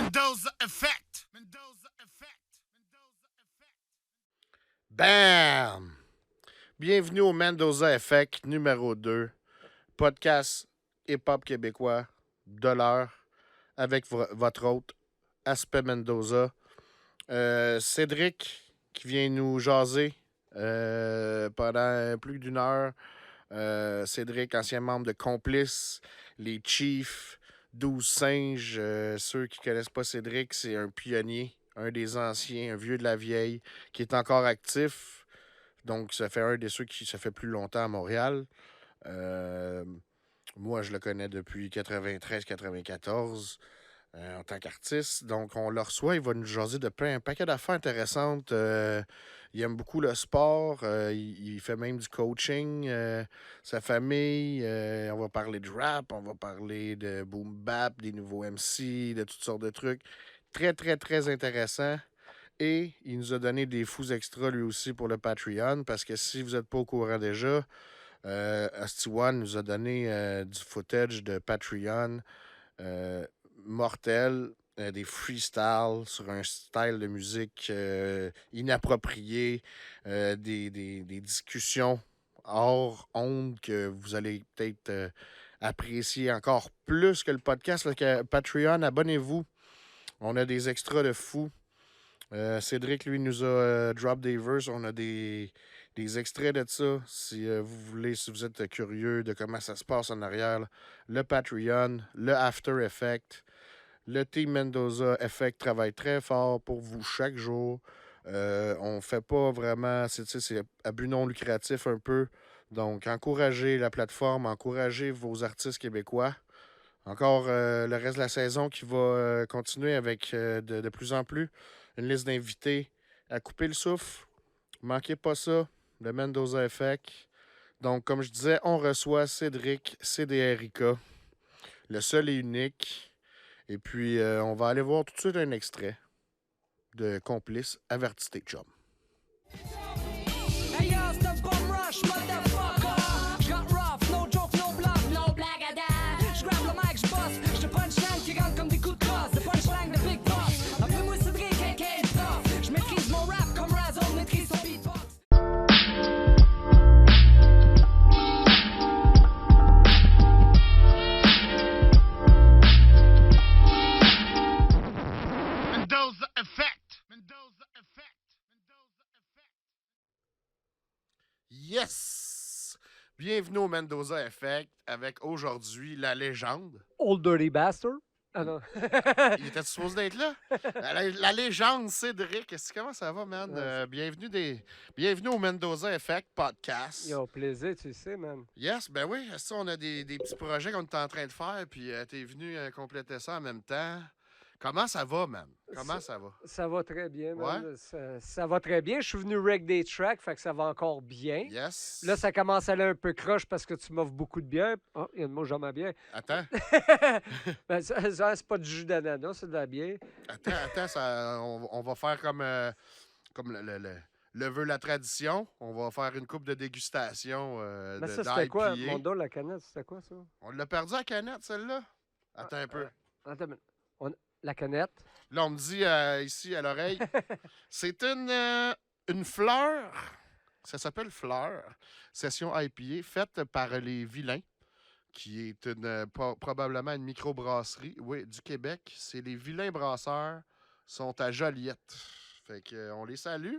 Mendoza Effect. Mendoza Effect. Mendoza Effect. Bam! Bienvenue au Mendoza Effect numéro 2, podcast hip-hop québécois de l'heure avec votre hôte, Aspect Mendoza. Cédric qui vient nous jaser pendant plus d'une heure. Cédric, ancien membre de Complice, les Chiefs, 12 singes. Ceux qui ne connaissent pas Cédric, c'est un pionnier, un des anciens, un vieux de la vieille, qui est encore actif. Donc, ça fait un de ceux qui ça fait plus longtemps à Montréal. Moi, je le connais depuis 93-94 en tant qu'artiste. Donc, on le reçoit. Il va nous jaser de un paquet d'affaires intéressantes. Il aime beaucoup le sport. Il fait même du coaching. Sa famille. On va parler de rap. On va parler de boom bap, des nouveaux MC, de toutes sortes de trucs. Très, très, très intéressant. Et il nous a donné des fous extras lui aussi pour le Patreon. Parce que si vous n'êtes pas au courant déjà, Asti One nous a donné du footage de Patreon mortel, des freestyles sur un style de musique inapproprié, des discussions hors onde que vous allez peut-être apprécier encore plus que le podcast. Là, Patreon, abonnez-vous. On a des extras de fou. Cédric, lui, nous a drop des verses. On a des extraits de ça. Si vous voulez, si vous êtes curieux de comment ça se passe en arrière, là, le Patreon, le After Effect, le Team Mendoza Effect travaille très fort pour vous chaque jour. On fait pas vraiment, c'est à but non lucratif un peu. Donc, encouragez la plateforme, encouragez vos artistes québécois. Encore le reste de la saison qui va continuer avec de plus en plus une liste d'invités à couper le souffle. Manquez pas ça, le Mendoza Effect. Donc, comme je disais, on reçoit Cédric CDRIK, le seul et unique. Et puis, on va aller voir tout de suite un extrait de Complice, Averti tes chums. Hey yo, c'est un bum rush, motherfucker. J'got rough, no joke, no bluff, no blague à dame. J'grab le mic, j'bosse, j'te punchline qui rentre comme des coups de crosse. The punchline de Big Boss. Appelez-moi Cédric, aka prof. J'maîtrise mon rap comme Razzo maîtrise son beatbox. Mendoza Effect. Mendoza Effect. Mendoza Effect. Yes! Bienvenue au Mendoza Effect avec aujourd'hui la légende. Old Dirty Bastard. Ah non. Il était supposé d'être là? La légende Cédric. Comment ça va, man? Ouais, Bienvenue au Mendoza Effect podcast. Yo, plaisir, tu sais, man. Yes, ben oui. Ça, on a des petits projets qu'on est en train de faire, puis t'es venu compléter ça en même temps. Comment ça va, man? Comment ça va? Ça va très bien, man. Ouais? Ça va très bien. Je suis venu reg des tracks, fait que ça va encore bien. Yes. Là, ça commence à aller un peu croche parce que tu m'offres beaucoup de bière. Oh, il y a de moi, j'aime ma bière. Attends, Ben, ça, c'est pas du jus d'ananas, c'est de la bière. on va faire comme le veut la tradition. On va faire une coupe de dégustation Mais de ça, c'était quoi? d'IPA. Mon dos, la canette, c'était quoi, ça? On l'a perdu à la canette, celle-là? Attends un peu. Attends, une minute. La canette. Là, on me dit ici à l'oreille, c'est une fleur. Ça s'appelle Fleur. Session IPA faite par les Vilains, qui est probablement une microbrasserie, oui, du Québec. C'est les Vilains brasseurs, sont à Joliette. Fait que on les salue.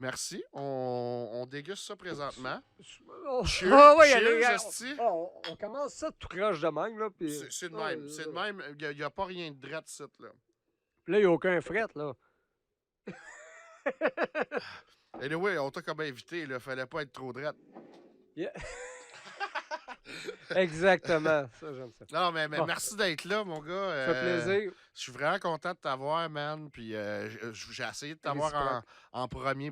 Merci. On déguste ça présentement. Oh, Cheers, ah ouais, cheers, allez, esti. on commence ça tout croche de même, là. Puis, C'est de même. C'est de même. Il n'y a pas rien de drette, ça, là. Là, il n'y a aucun fret, là. Anyway, on t'a comme invité, là. Fallait pas être trop drette. Yeah. Exactement. Ça, j'aime ça. Non, mais Bon. merci d'être là, mon gars. Ça fait plaisir. Je suis vraiment content de t'avoir, man. Puis j'ai essayé de t'avoir en premier.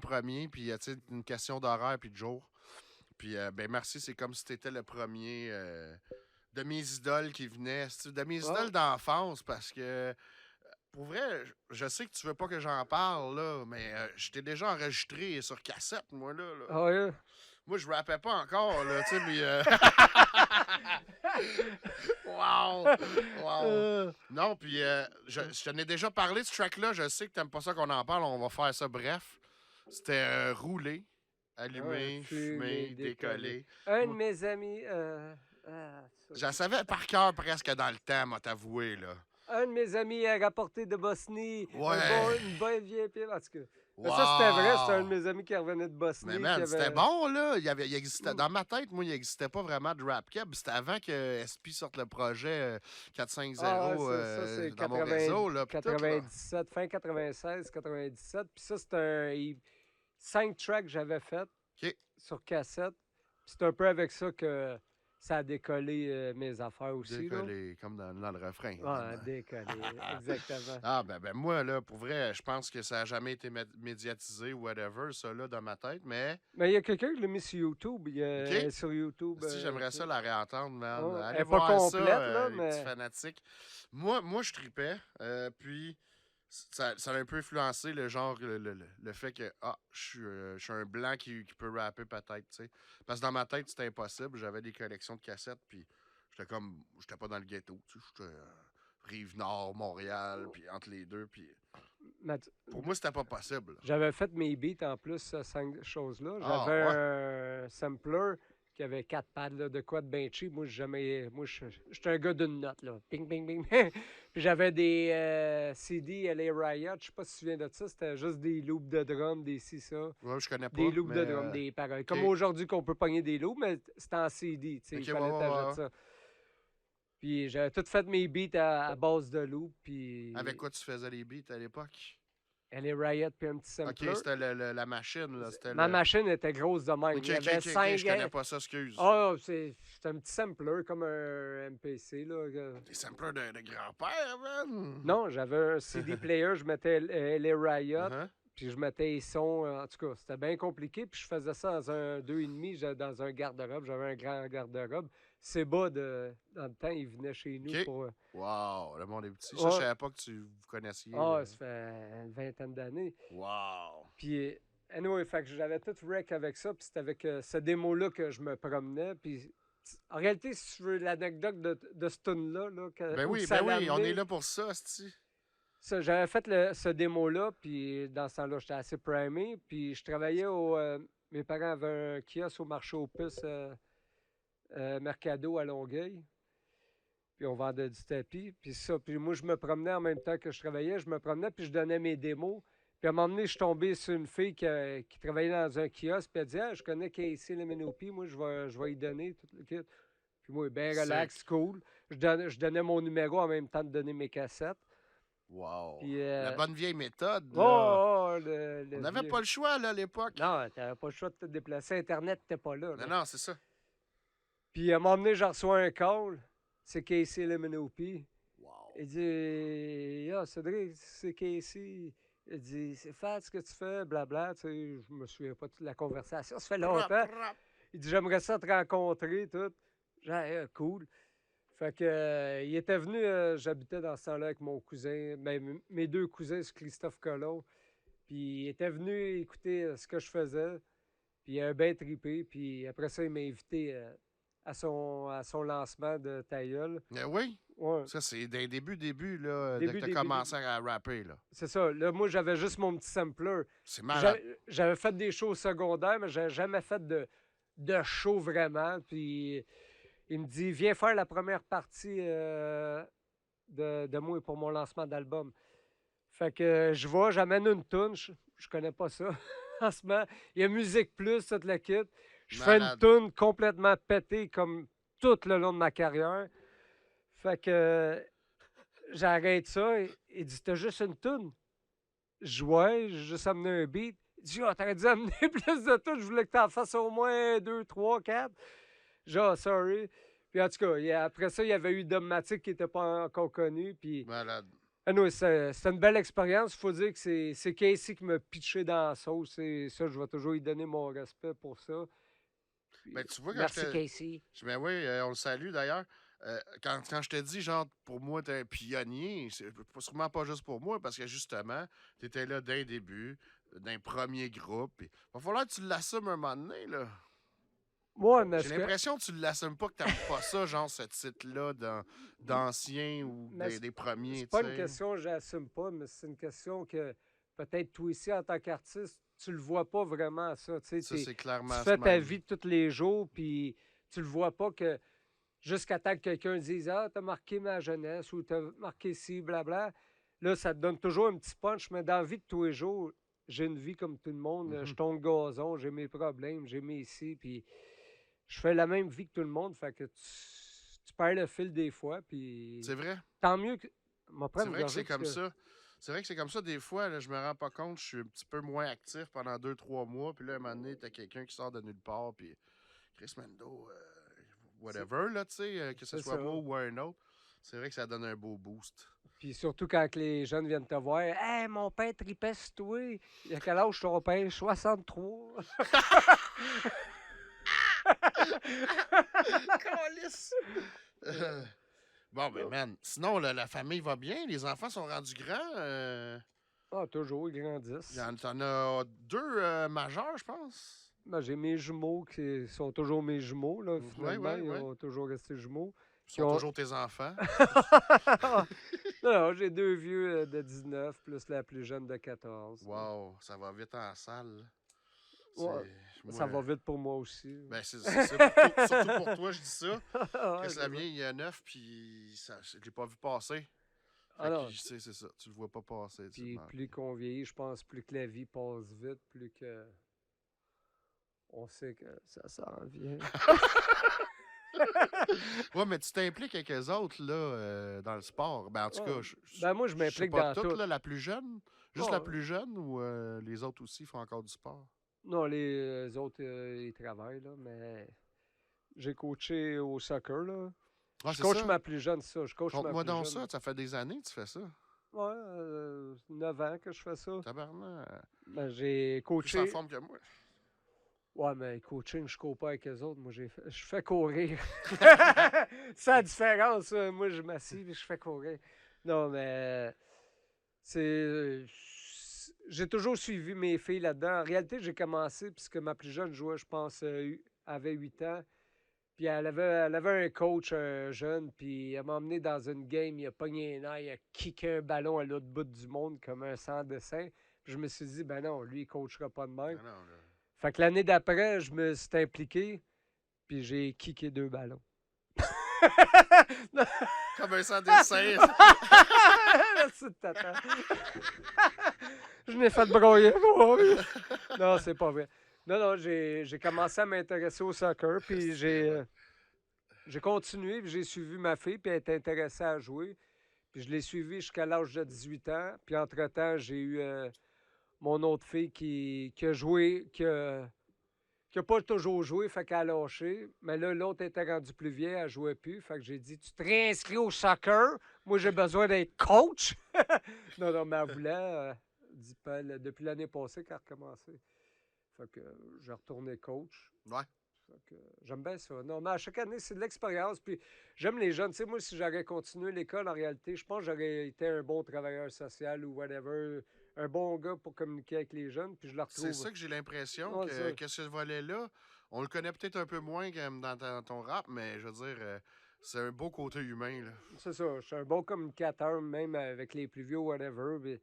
Puis, tu sais, une question d'horaire puis de jour. Puis, ben merci. C'est comme si t'étais le premier de mes idoles qui venaient. De mes idoles d'enfance, parce que, pour vrai, je sais que tu veux pas que j'en parle, là. Mais je t'ai déjà enregistré sur cassette, moi, là. Ah ouais. Moi, je rappais pas encore, là, tu sais, puis... Wow! Wow! Non, puis je t'en ai déjà parlé de ce track-là. Je sais que t'aimes pas ça qu'on en parle. On va faire ça bref. C'était rouler, allumer, fumer, décoller. Un de Moi, mes amis. Ça, je la savais par cœur presque dans le temps, moi, t'avouer, là. un de mes amis a rapporté de Bosnie Ouais. une bonne vieille pile. En tout cas, mais ça, c'était vrai. C'était un de Wow! mes amis qui revenait de Bosnie. Mais man, qui c'était avait... bon, là. Il existait, dans ma tête, moi, il n'existait pas vraiment de rap cab. C'était avant que SP sorte le projet 450 Ah, ouais, ça c'est dans mon réseau, là. Pis tout, là. 97, fin 96, 97. Puis ça, c'est un 5 tracks que j'avais fait OK. sur cassette. Puis c'est un peu avec ça que ça a décollé mes affaires aussi. Là. Décollé, comme dans le refrain. Ouais, décollé, exactement. Ah, ben moi, là, pour vrai, je pense que ça n'a jamais été médiatisé ou whatever, ça, là, dans ma tête, mais Mais il y a quelqu'un qui l'a mis sur YouTube. OK. Elle est sur YouTube. si j'aimerais ça la réentendre, man. Ouais, elle Allez est pas voir complète, ça, là, les mais- petits fanatiques. Moi je tripais, puis ça a un peu influencé le genre, le fait que, je suis un blanc qui peut rapper peut-être, tu sais. Parce que dans ma tête, c'était impossible. J'avais des collections de cassettes, puis j'étais pas dans le ghetto, tu sais. J'étais Rive-Nord, Montréal, puis entre les deux, puis Mais pour moi, c'était pas possible. j'avais fait mes beats en plus, ces 5 choses-là. Ah, J'avais un sampler qui avait 4 pads, là, de quoi de ben cheap. Moi, j'étais un gars d'une note, là. Ping, ping, ping. Puis j'avais des CD LA Riot. Je sais pas si tu te souviens de ça. C'était juste des loops de drum, des ci, ça. Ouais, je connais pas. Des loops de mais, drum, des paroles. Comme ok. aujourd'hui qu'on peut pogner des loops, mais c'était en CD, tu sais. Ok, Il fallait ouais, t'ajouter ouais. ça. Puis j'avais tout fait mes beats à base de loops, puis... Avec quoi tu faisais les beats à l'époque? LA Riot, puis un petit sampler. Ok, c'était la machine, là. C'était Ma le... machine était grosse de même. Ok, Il y avait ok, 5... je connais pas ça, excuse. Ah, c'est un petit sampler, comme un MPC, là. Des samplers de grand-père, man! Non, j'avais un CD player, je mettais les Riot, Uh-huh. puis je mettais les sons. En tout cas, c'était bien compliqué, puis je faisais ça dans un 2,5, dans un garde-robe. J'avais un grand garde-robe. C'est bas, dans le temps, il venait chez nous Ok. pour... Wow, le monde est petit. Ouais. Ça, je savais pas que vous connaissiez. Ah, ça fait une vingtaine d'années. Wow! Puis, anyway, fait que j'avais tout wreck avec ça, puis c'était avec ce démo-là que je me promenais. Puis, en réalité, si tu veux l'anecdote de ce tune-là, là, Ben où oui, ça ben l'a oui, on amené, est là pour ça, c'ti. j'avais fait ce démo-là, puis dans ce temps-là, j'étais assez primé. Puis, je travaillais mes parents avaient un kiosque au marché aux puces Mercado à Longueuil. Puis on vendait du tapis. Puis ça, puis moi, je me promenais en même temps que je travaillais. Je me promenais, puis je donnais mes démos. Puis à un moment donné, je suis tombé sur une fille qui travaillait dans un kiosque. Puis elle dit, je connais Casey Lemenopi. Moi, je vais y donner tout le kit. Puis moi, bien relax, cool. Je donnais mon numéro en même temps de donner mes cassettes. Wow! Puis, La bonne vieille méthode, Oh, là. le On n'avait vieux. pas le choix, là, à l'époque. Non, t'avais pas le choix de te déplacer. Internet, t'étais pas là. Non, non, c'est ça. Puis à un moment donné, je reçois un call. C'est Casey Lemenopi. Wow! Il dit, Cédric, c'est Casey. Il dit, c'est fat ce que tu fais, blabla. Tu sais, je me souviens pas de la conversation, ça fait longtemps. Il dit, j'aimerais ça te rencontrer, tout. J'ai cool. Fait que, il était venu, j'habitais dans ce temps-là avec mon cousin, mes 2 cousins, c'est Christophe Colomb. Puis il était venu écouter ce que je faisais. Puis il a bien trippé. Puis après ça, il m'a invité à son lancement de Tailleul. Oui, Ouais. ça, c'est des début, là, Début, dès que début, t'as commencé à rapper, là. C'est ça. Là, moi, j'avais juste mon petit sampler. C'est malade. J'avais fait des shows secondaires, mais j'avais jamais fait de show vraiment. Puis il me dit, viens faire la première partie de moi pour mon lancement d'album. Fait que je vais, j'amène une toune. Je connais pas ça en ce moment. Il y a Musique Plus, toute la kit. Je fais une Malade. toune complètement pétée comme tout le long de ma carrière. Fait que j'arrête ça. Il dit, t'as juste une toune? Je jouais, j'ai juste amené un beat. Il dit, t'aurais dû amener plus de tout. Je voulais que t'en fasses au moins 2, 3, 4. Genre, sorry. Puis en tout cas, après ça, il y avait eu Dogmatic qui n'était pas encore connu. Puis, Malade. anyway, c'était une belle expérience. Il faut dire que c'est Casey qui m'a pitché dans la sauce. Et ça, je vais toujours lui donner mon respect pour ça. Puis, Ben, tu vois, quand merci, je te... Casey. Ben oui, on le salue d'ailleurs. Quand je te dis, genre, pour moi, t'es un pionnier, c'est sûrement pas juste pour moi, parce que justement, t'étais là dès le début, d'un premier groupe. Il va falloir que tu l'assumes un moment donné, là. Moi, mais J'ai l'impression que tu l'assumes pas, que t'aimes pas ça, genre ce titre-là d'ancien ou Mais des premiers, c'est tu pas une sais. question que j'assume pas, mais c'est une question que peut-être toi ici, en tant qu'artiste, tu le vois pas vraiment, ça. Tu sais, Ça, c'est tu clairement fais ce ta même. vie de tous les jours, puis tu le vois pas que jusqu'à temps que quelqu'un dise Ah, t'as marqué ma jeunesse ou t'as marqué ci, blabla. Là, ça te donne toujours un petit punch, mais dans la vie de tous les jours, j'ai une vie comme tout le monde. Je Mhm. tombe gazon, j'ai mes problèmes, j'ai mes ici, puis je fais la même vie que tout le monde. Fait que tu perds le fil des fois, puis C'est vrai. tant mieux que. M'en prendre C'est une vrai que gorgée c'est parce comme que. ça. C'est vrai que c'est comme ça des fois, là, je me rends pas compte, je suis un petit peu moins actif pendant 2-3 mois, puis là, un moment donné, t'as quelqu'un qui sort de nulle part, puis Chris Mendo, whatever, là, tu sais, que ce C'est soit ça. moi ou un autre, c'est vrai que ça donne un beau boost. Puis surtout quand les jeunes viennent te voir, Hey, mon père tripait sur toi. Il y a quel âge ton père 63. Câlisse! Bon, ben, man, sinon, là, la famille va bien, les enfants sont rendus grands. Ah, toujours, ils grandissent. T'en as 2 majeurs, je pense. Ben, j'ai mes jumeaux qui sont toujours mes jumeaux, là, Oui, finalement. oui, Ils oui. ont toujours resté jumeaux. Ils Qui sont ont- toujours tes enfants. non, non, j'ai 2 vieux de 19, plus la plus jeune de 14. Wow, ça va vite en salle. Ouais, C'est. ça Moi, va vite pour moi aussi. ben, c'est ça. Surtout pour toi, je dis ça. Ah, Chris c'est la ça. mienne, il y a 9, puis je l'ai pas vu passer. Ah Fait non, que, c'est ça. Tu le vois pas passer. tu puis demandes. plus qu'on vieillit, je pense, plus que la vie passe vite, plus que on sait que ça s'en vient. Ouais, mais tu t'impliques avec eux autres, là, dans le sport. Ben, en tout Ouais. cas, Ben moi, je je sais m'implique pas dans toutes, tout. là, la plus jeune. Juste Ouais. la plus jeune ou les autres aussi font encore du sport? Non, les autres, ils travaillent, là, mais j'ai coaché au soccer, là. Ah, Je c'est coach ça. ma plus jeune, ça. Je coach ma Conte-moi plus donc jeune. ça. Ça fait des années que tu fais ça. Ouais, 9 ans que je fais ça. Tabarnak. Ben, j'ai Plus en coaché. forme que moi. Ouais, mais coaching, je cours pas avec les autres. Moi, je fais courir. C'est la différence. Moi, je m'assieds et je fais courir. Non, mais c'est. J'ai toujours suivi mes filles là-dedans. En réalité, j'ai commencé puisque ma plus jeune jouait, je pense, avait 8 ans. Puis elle avait un coach, un jeune, puis elle m'a emmené dans une game, il a pogné un œil, il a kické un ballon à l'autre bout du monde comme un sans-dessin. Puis je me suis dit, ben non, lui, il coachera pas de même. Non, non, là. Fait que l'année d'après, je me suis impliqué, puis j'ai kické 2 ballons. Comme un sans dessin. Merci de t'attendre. Je l'ai fait broyer. Non, c'est pas vrai. Non, non, j'ai commencé à m'intéresser au soccer, puis j'ai continué, puis j'ai suivi ma fille, puis elle était intéressée à jouer. Puis je l'ai suivie jusqu'à l'âge de 18 ans. Puis entre-temps, j'ai eu mon autre fille qui a joué, qui a pas toujours joué, fait qu'elle a lâché. Mais là, l'autre était rendue plus vieille, elle jouait plus. Fait que j'ai dit, tu te réinscris au soccer. Moi, j'ai besoin d'être coach. non, non, mais elle voulait, depuis l'année passée qu'elle a recommencé. Fait que j'ai retourné coach. Ouais. Fait que j'aime bien ça. Non, mais à chaque année, c'est de l'expérience. Puis j'aime les jeunes. Tu sais, moi, si j'aurais continué l'école, en réalité, je pense que j'aurais été un bon travailleur social ou whatever. Un bon gars pour communiquer avec les jeunes. Puis je le retrouve. C'est ça que j'ai l'impression Ouais, ça. que ce volet-là, on le connaît peut-être un peu moins comme dans ton rap, mais je veux dire, c'est un beau côté humain. Là. C'est ça. Je suis un bon communicateur, même avec les plus vieux, whatever. Puis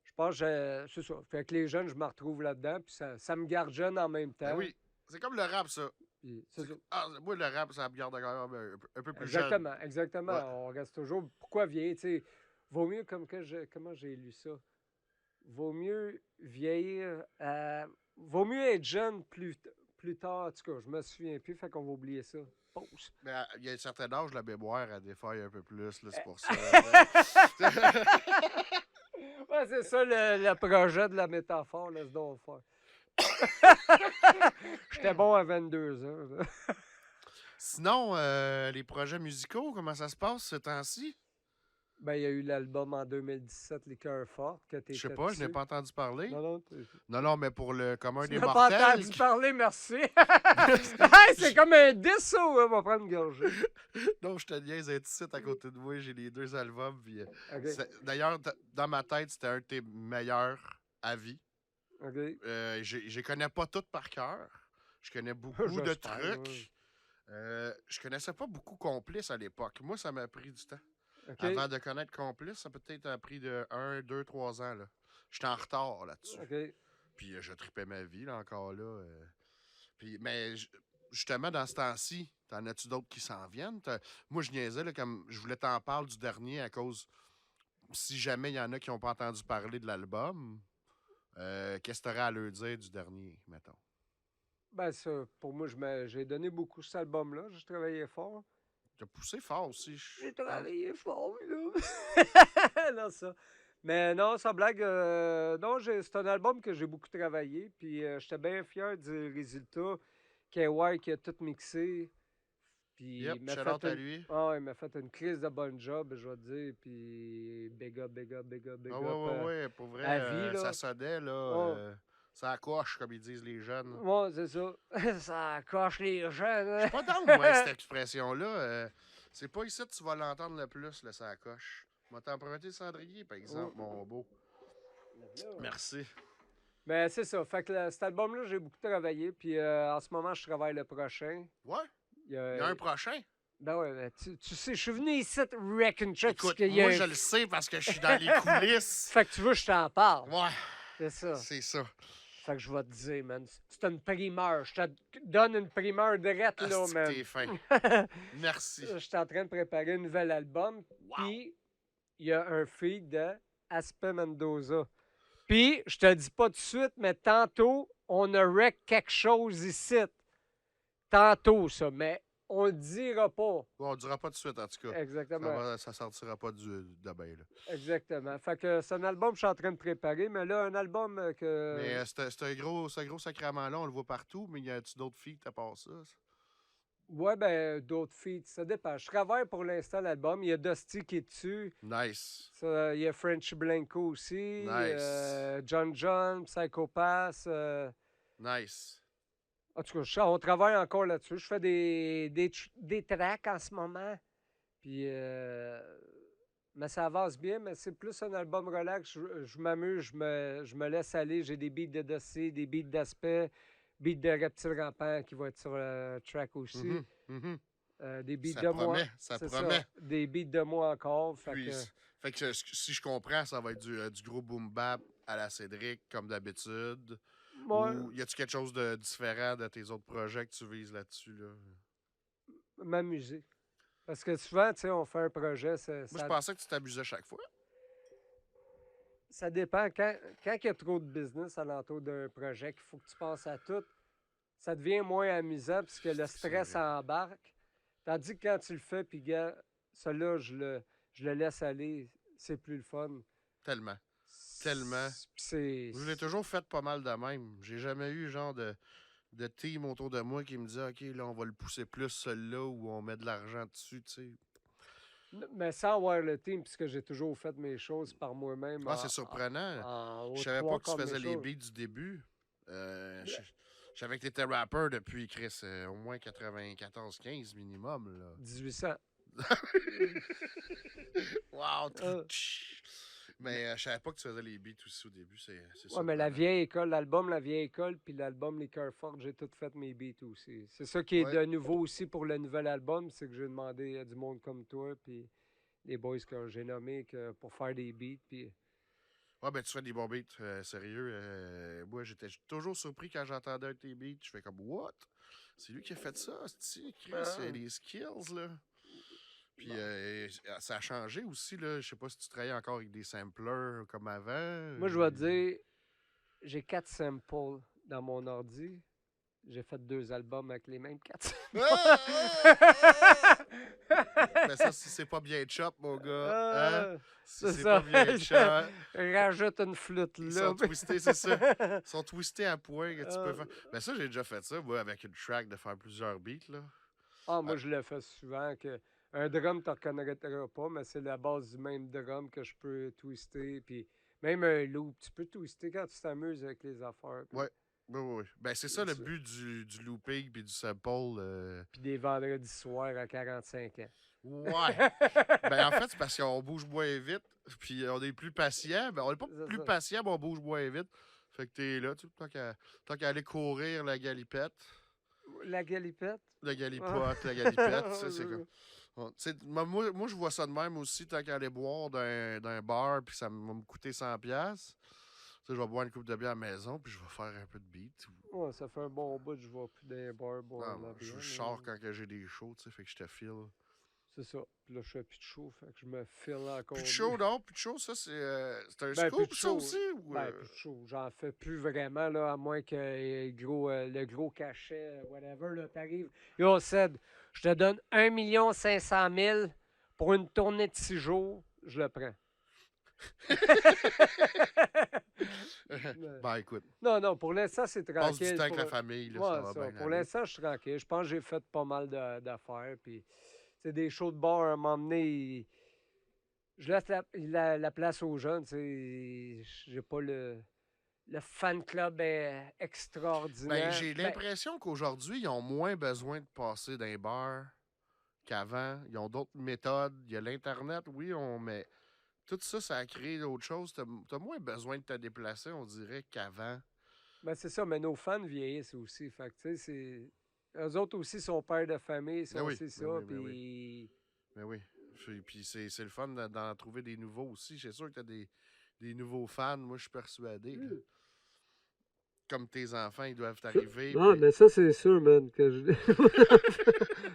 je pense que c'est ça. Fait que les jeunes, je me retrouve là-dedans. Puis ça me garde jeune en même temps. Ben oui, c'est comme le rap, ça. Puis c'est ça. Moi, le rap, ça me garde encore un peu plus jeune. Exactement, exactement. Ouais. On reste toujours. Pourquoi vieillir? Tu sais, vaut mieux comment j'ai lu ça? Vaut mieux vieillir. Vaut mieux être jeune plus tard. En tout cas, je me souviens plus, fait qu'on va oublier ça. Pause. Mais il y a un certain âge, la mémoire, elle défaille un peu plus, là, c'est pour ça. Ouais, c'est ça le projet de la métaphore, laisse donc faire. J'étais bon à 22 ans. là. Sinon, les projets musicaux, comment ça se passe ce temps-ci? Ben, il y a eu l'album en 2017, Les Cœurs Forts, que t'étais Je sais pas, je n'ai dessus. pas entendu parler. Non, non, Non, non, mais pour le commun tu des n'as pas mortels. entendu parler, merci. Hey, c'est comme un 10, ça, ouais, on va prendre une gorgée. Non, je te niaise, être ici à côté de moi, j'ai les 2 albums. Puis, OK, d'ailleurs, dans ma tête, c'était un de tes meilleurs à vie. OK. Je les connais pas toutes par cœur. Je connais beaucoup de J'espère, trucs. ouais. Je connaissais pas beaucoup Complice à l'époque. Moi, ça m'a pris du temps. OK. Avant de connaître Complice, ça peut-être pris de 1, 2, 3 ans. Là. J'étais en retard là-dessus. OK. Puis je tripais ma vie là, encore là. Puis, mais justement, dans ce temps-ci, t'en as-tu d'autres qui s'en viennent? Moi, je niaisais, là, comme je voulais t'en parler du dernier à cause, si jamais il y en a qui n'ont pas entendu parler de l'album, qu'est-ce que tu aurais à leur dire du dernier, mettons? Ben, ça, pour moi, j'ai donné beaucoup cet album-là. J'ai travaillé fort. T'as poussé fort aussi. J'ai pense. travaillé fort, là. Non, ça. Mais non, sans blague, non, c'est un album que j'ai beaucoup travaillé. Puis j'étais bien fier du résultat. KY qui a tout mixé. Puis Yep, il m'a shout-out fait à une... lui. Ah, il m'a fait une crise de bon job, je vais te dire. Puis big up, big up, big up, big Ah up. ouais, pour vrai, à vie, là. ça sonnait, là. Oh. Ça coche, comme ils disent les jeunes. Ouais, c'est ça. Ça coche les jeunes. Je suis pas dans moi, cette expression-là. C'est pas ici que tu vas l'entendre le plus, le ça coche. Moi, t'as emprunté le cendrier, par exemple, mon beau. Merci. Mais c'est ça. Fait que cet album-là, j'ai beaucoup travaillé. Puis en ce moment, je travaille le prochain. Ouais, Il y a, il y a un prochain. Ben ouais, ben, tu sais, je suis venu ici wreck and check. Écoute, qu'il y a moi, un- je le sais parce que je suis dans les coulisses. Fait que tu veux, je t'en parle. Ouais, C'est ça. c'est ça. Fait que je vais te dire, man. C'est une primeur. Je te donne une primeur direct, là, Asti que man. t'es fin. Merci. Je suis en train de préparer un nouvel album. Puis, il y a un feed de Aspe Mendoza. Puis, je te dis pas tout de suite, mais tantôt, on a wreck quelque chose ici. Tantôt, ça. Mais on le dira pas. Bon, on ne dira pas tout de suite, en tout cas. Exactement. Ça sortira pas demain, là. Exactement. Fait que c'est un album que je suis en train de préparer, mais là, un album que. Mais c'est un gros sacrament-là, on le voit partout, mais y a-tu d'autres filles à part ça? Ouais, ben, d'autres feats, ça dépend. Je travaille pour l'instant l'album. Il y a Dusty qui est dessus. Nice. Ça, il y a French Blanco aussi. Nice. John, Psychopath. Nice. En tout cas, on travaille encore là-dessus. Je fais des tracks en ce moment. Puis, mais ça avance bien, mais c'est plus un album relax. Je m'amuse, je me laisse aller. J'ai des beats de Dusty, des beats d'aspect, beats de Reptile Rampant qui vont être sur le track aussi. Mhm, mhm. Des beats Ça de moi. promet, ça C'est promet. Des beats de moi encore. Fait Puis, que, fait que si je comprends, ça va être du gros boom bap à la Cédric, comme d'habitude. moi, Ou y a-tu quelque chose de différent de tes autres projets que tu vises là-dessus? Là? m'amuser. Parce que souvent, tu sais, on fait un projet, Moi, je pensais que tu t'amusais chaque fois. ça dépend. Quand il y a trop de business alentour d'un projet, qu'il faut que tu penses à tout, ça devient moins amusant puisque le stress vrai. embarque. Tandis que quand tu le fais, puis gars, celui-là, je le laisse aller, c'est plus le fun. Tellement. Tellement. C'est. Je l'ai toujours fait pas mal de même. J'ai jamais eu genre de team autour de moi qui me disait OK, là, on va le pousser plus celui-là ou on met de l'argent dessus, tu sais. Mais sans avoir le team, puisque j'ai toujours fait mes choses par moi-même. Ah, c'est surprenant. Je Je savais pas que tu faisais les beats du début. Je savais que tu étais rappeur depuis, Chris, au moins 94-15 minimum. Là. 1800. Wow! Ah. Mais je savais pas que tu faisais les beats aussi au début. C'est Ouais, mais la surprenant. vieille école, l'album La vieille école, puis l'album Les Cœurs Forts, j'ai tout fait mes beats aussi. C'est ça qui est Ouais. de nouveau aussi pour le nouvel album, c'est que j'ai demandé à du monde comme toi, puis les boys que j'ai nommés pour faire des beats, puis Ouais, ben tu fais des bons beats, sérieux. Moi, j'étais toujours surpris quand j'entendais un de tes beats. Je fais comme, what? C'est lui qui a fait ça, c'est Chris, il y a des skills, là. Puis ça a changé aussi, là. Je sais pas si tu travailles encore avec des samplers comme avant. moi, je vais te dire, j'ai 4 samples dans mon ordi. J'ai fait 2 albums avec les mêmes 4 Mais ça, si c'est pas bien chop, mon gars. Hein? Si c'est c'est ça. pas bien chop. Rajoute une flûte Ils là. sont twistés, c'est ça. Ils sont twistés à point que tu peux faire. Mais ça, j'ai déjà fait ça, moi, avec une track, de faire plusieurs beats, là. Ah, moi, je le fais souvent. Un drum, tu ne reconnaîtras pas, mais c'est la base du même drum que je peux twister. Puis même un loop, tu peux twister quand tu t'amuses avec les affaires. Puis, Ouais. Oui. Ben, c'est ça le ça. but du looping puis du sample. puis des vendredis soirs à 45 ans. Ouais. Ben, en fait, c'est parce qu'on bouge moins vite, puis on est plus patient. Ben, on n'est pas C'est plus ça. patient, mais on bouge moins vite. Fait que t'es là, tu tant qu'à aller courir la galipette. La galipette. La galipote, la galipette, ça, c'est comme... Tu sais, moi, je vois ça de même aussi, tant qu'à aller boire d'un bar, puis ça va me coûter 100$. Tu sais, je vais boire une coupe de bière à la maison, puis je vais faire un peu de beat. Ouais, ça fait un bon bout, je vais plus dans les bars boire Non, la bière. je sors quand que j'ai des shows, tu sais, fait que je te file. C'est ça. Puis là, je fais plus de chaud, fait que je me file encore. Plus de show, non? Plus de show, ça, c'est un Ben, plus scoop, de ça show. aussi? Ou, Ben, plus de chaud. J'en fais plus vraiment, là, à moins que le gros cachet, whatever, là, t'arrives. Yo, Ced, je te donne 1 500 000 pour une tournée de 6 jours, je le prends. Ben, écoute, Non, pour l'instant, c'est passe du tranquille. temps avec pour- la famille, là, Ouais, ça va ça, bien pour aller. l'instant, je suis tranquille. Je pense que j'ai fait pas mal d'affaires. Puis, c'est des shows de bar à un moment donné. Je laisse la place aux jeunes. Tu sais, j'ai pas le fan club extraordinaire. Ben, j'ai Ben, l'impression qu'aujourd'hui, ils ont moins besoin de passer d'un bar qu'avant. Ils ont d'autres méthodes. Il y a l'Internet, oui, mais tout ça, ça a créé d'autres choses. T'as moins besoin de te déplacer, on dirait, qu'avant. ben, c'est ça, mais nos fans vieillissent aussi. Fait que, tu sais, eux autres aussi sont pères de famille, sont Ben oui, aussi ben ça. oui, ben Puis, Mais oui. Puis c'est le fun d'en trouver des nouveaux aussi. C'est sûr que t'as des nouveaux fans, moi, je suis persuadé. là. Comme tes enfants, ils doivent t'arriver. Non, puis- mais ça, c'est sûr, man, que je...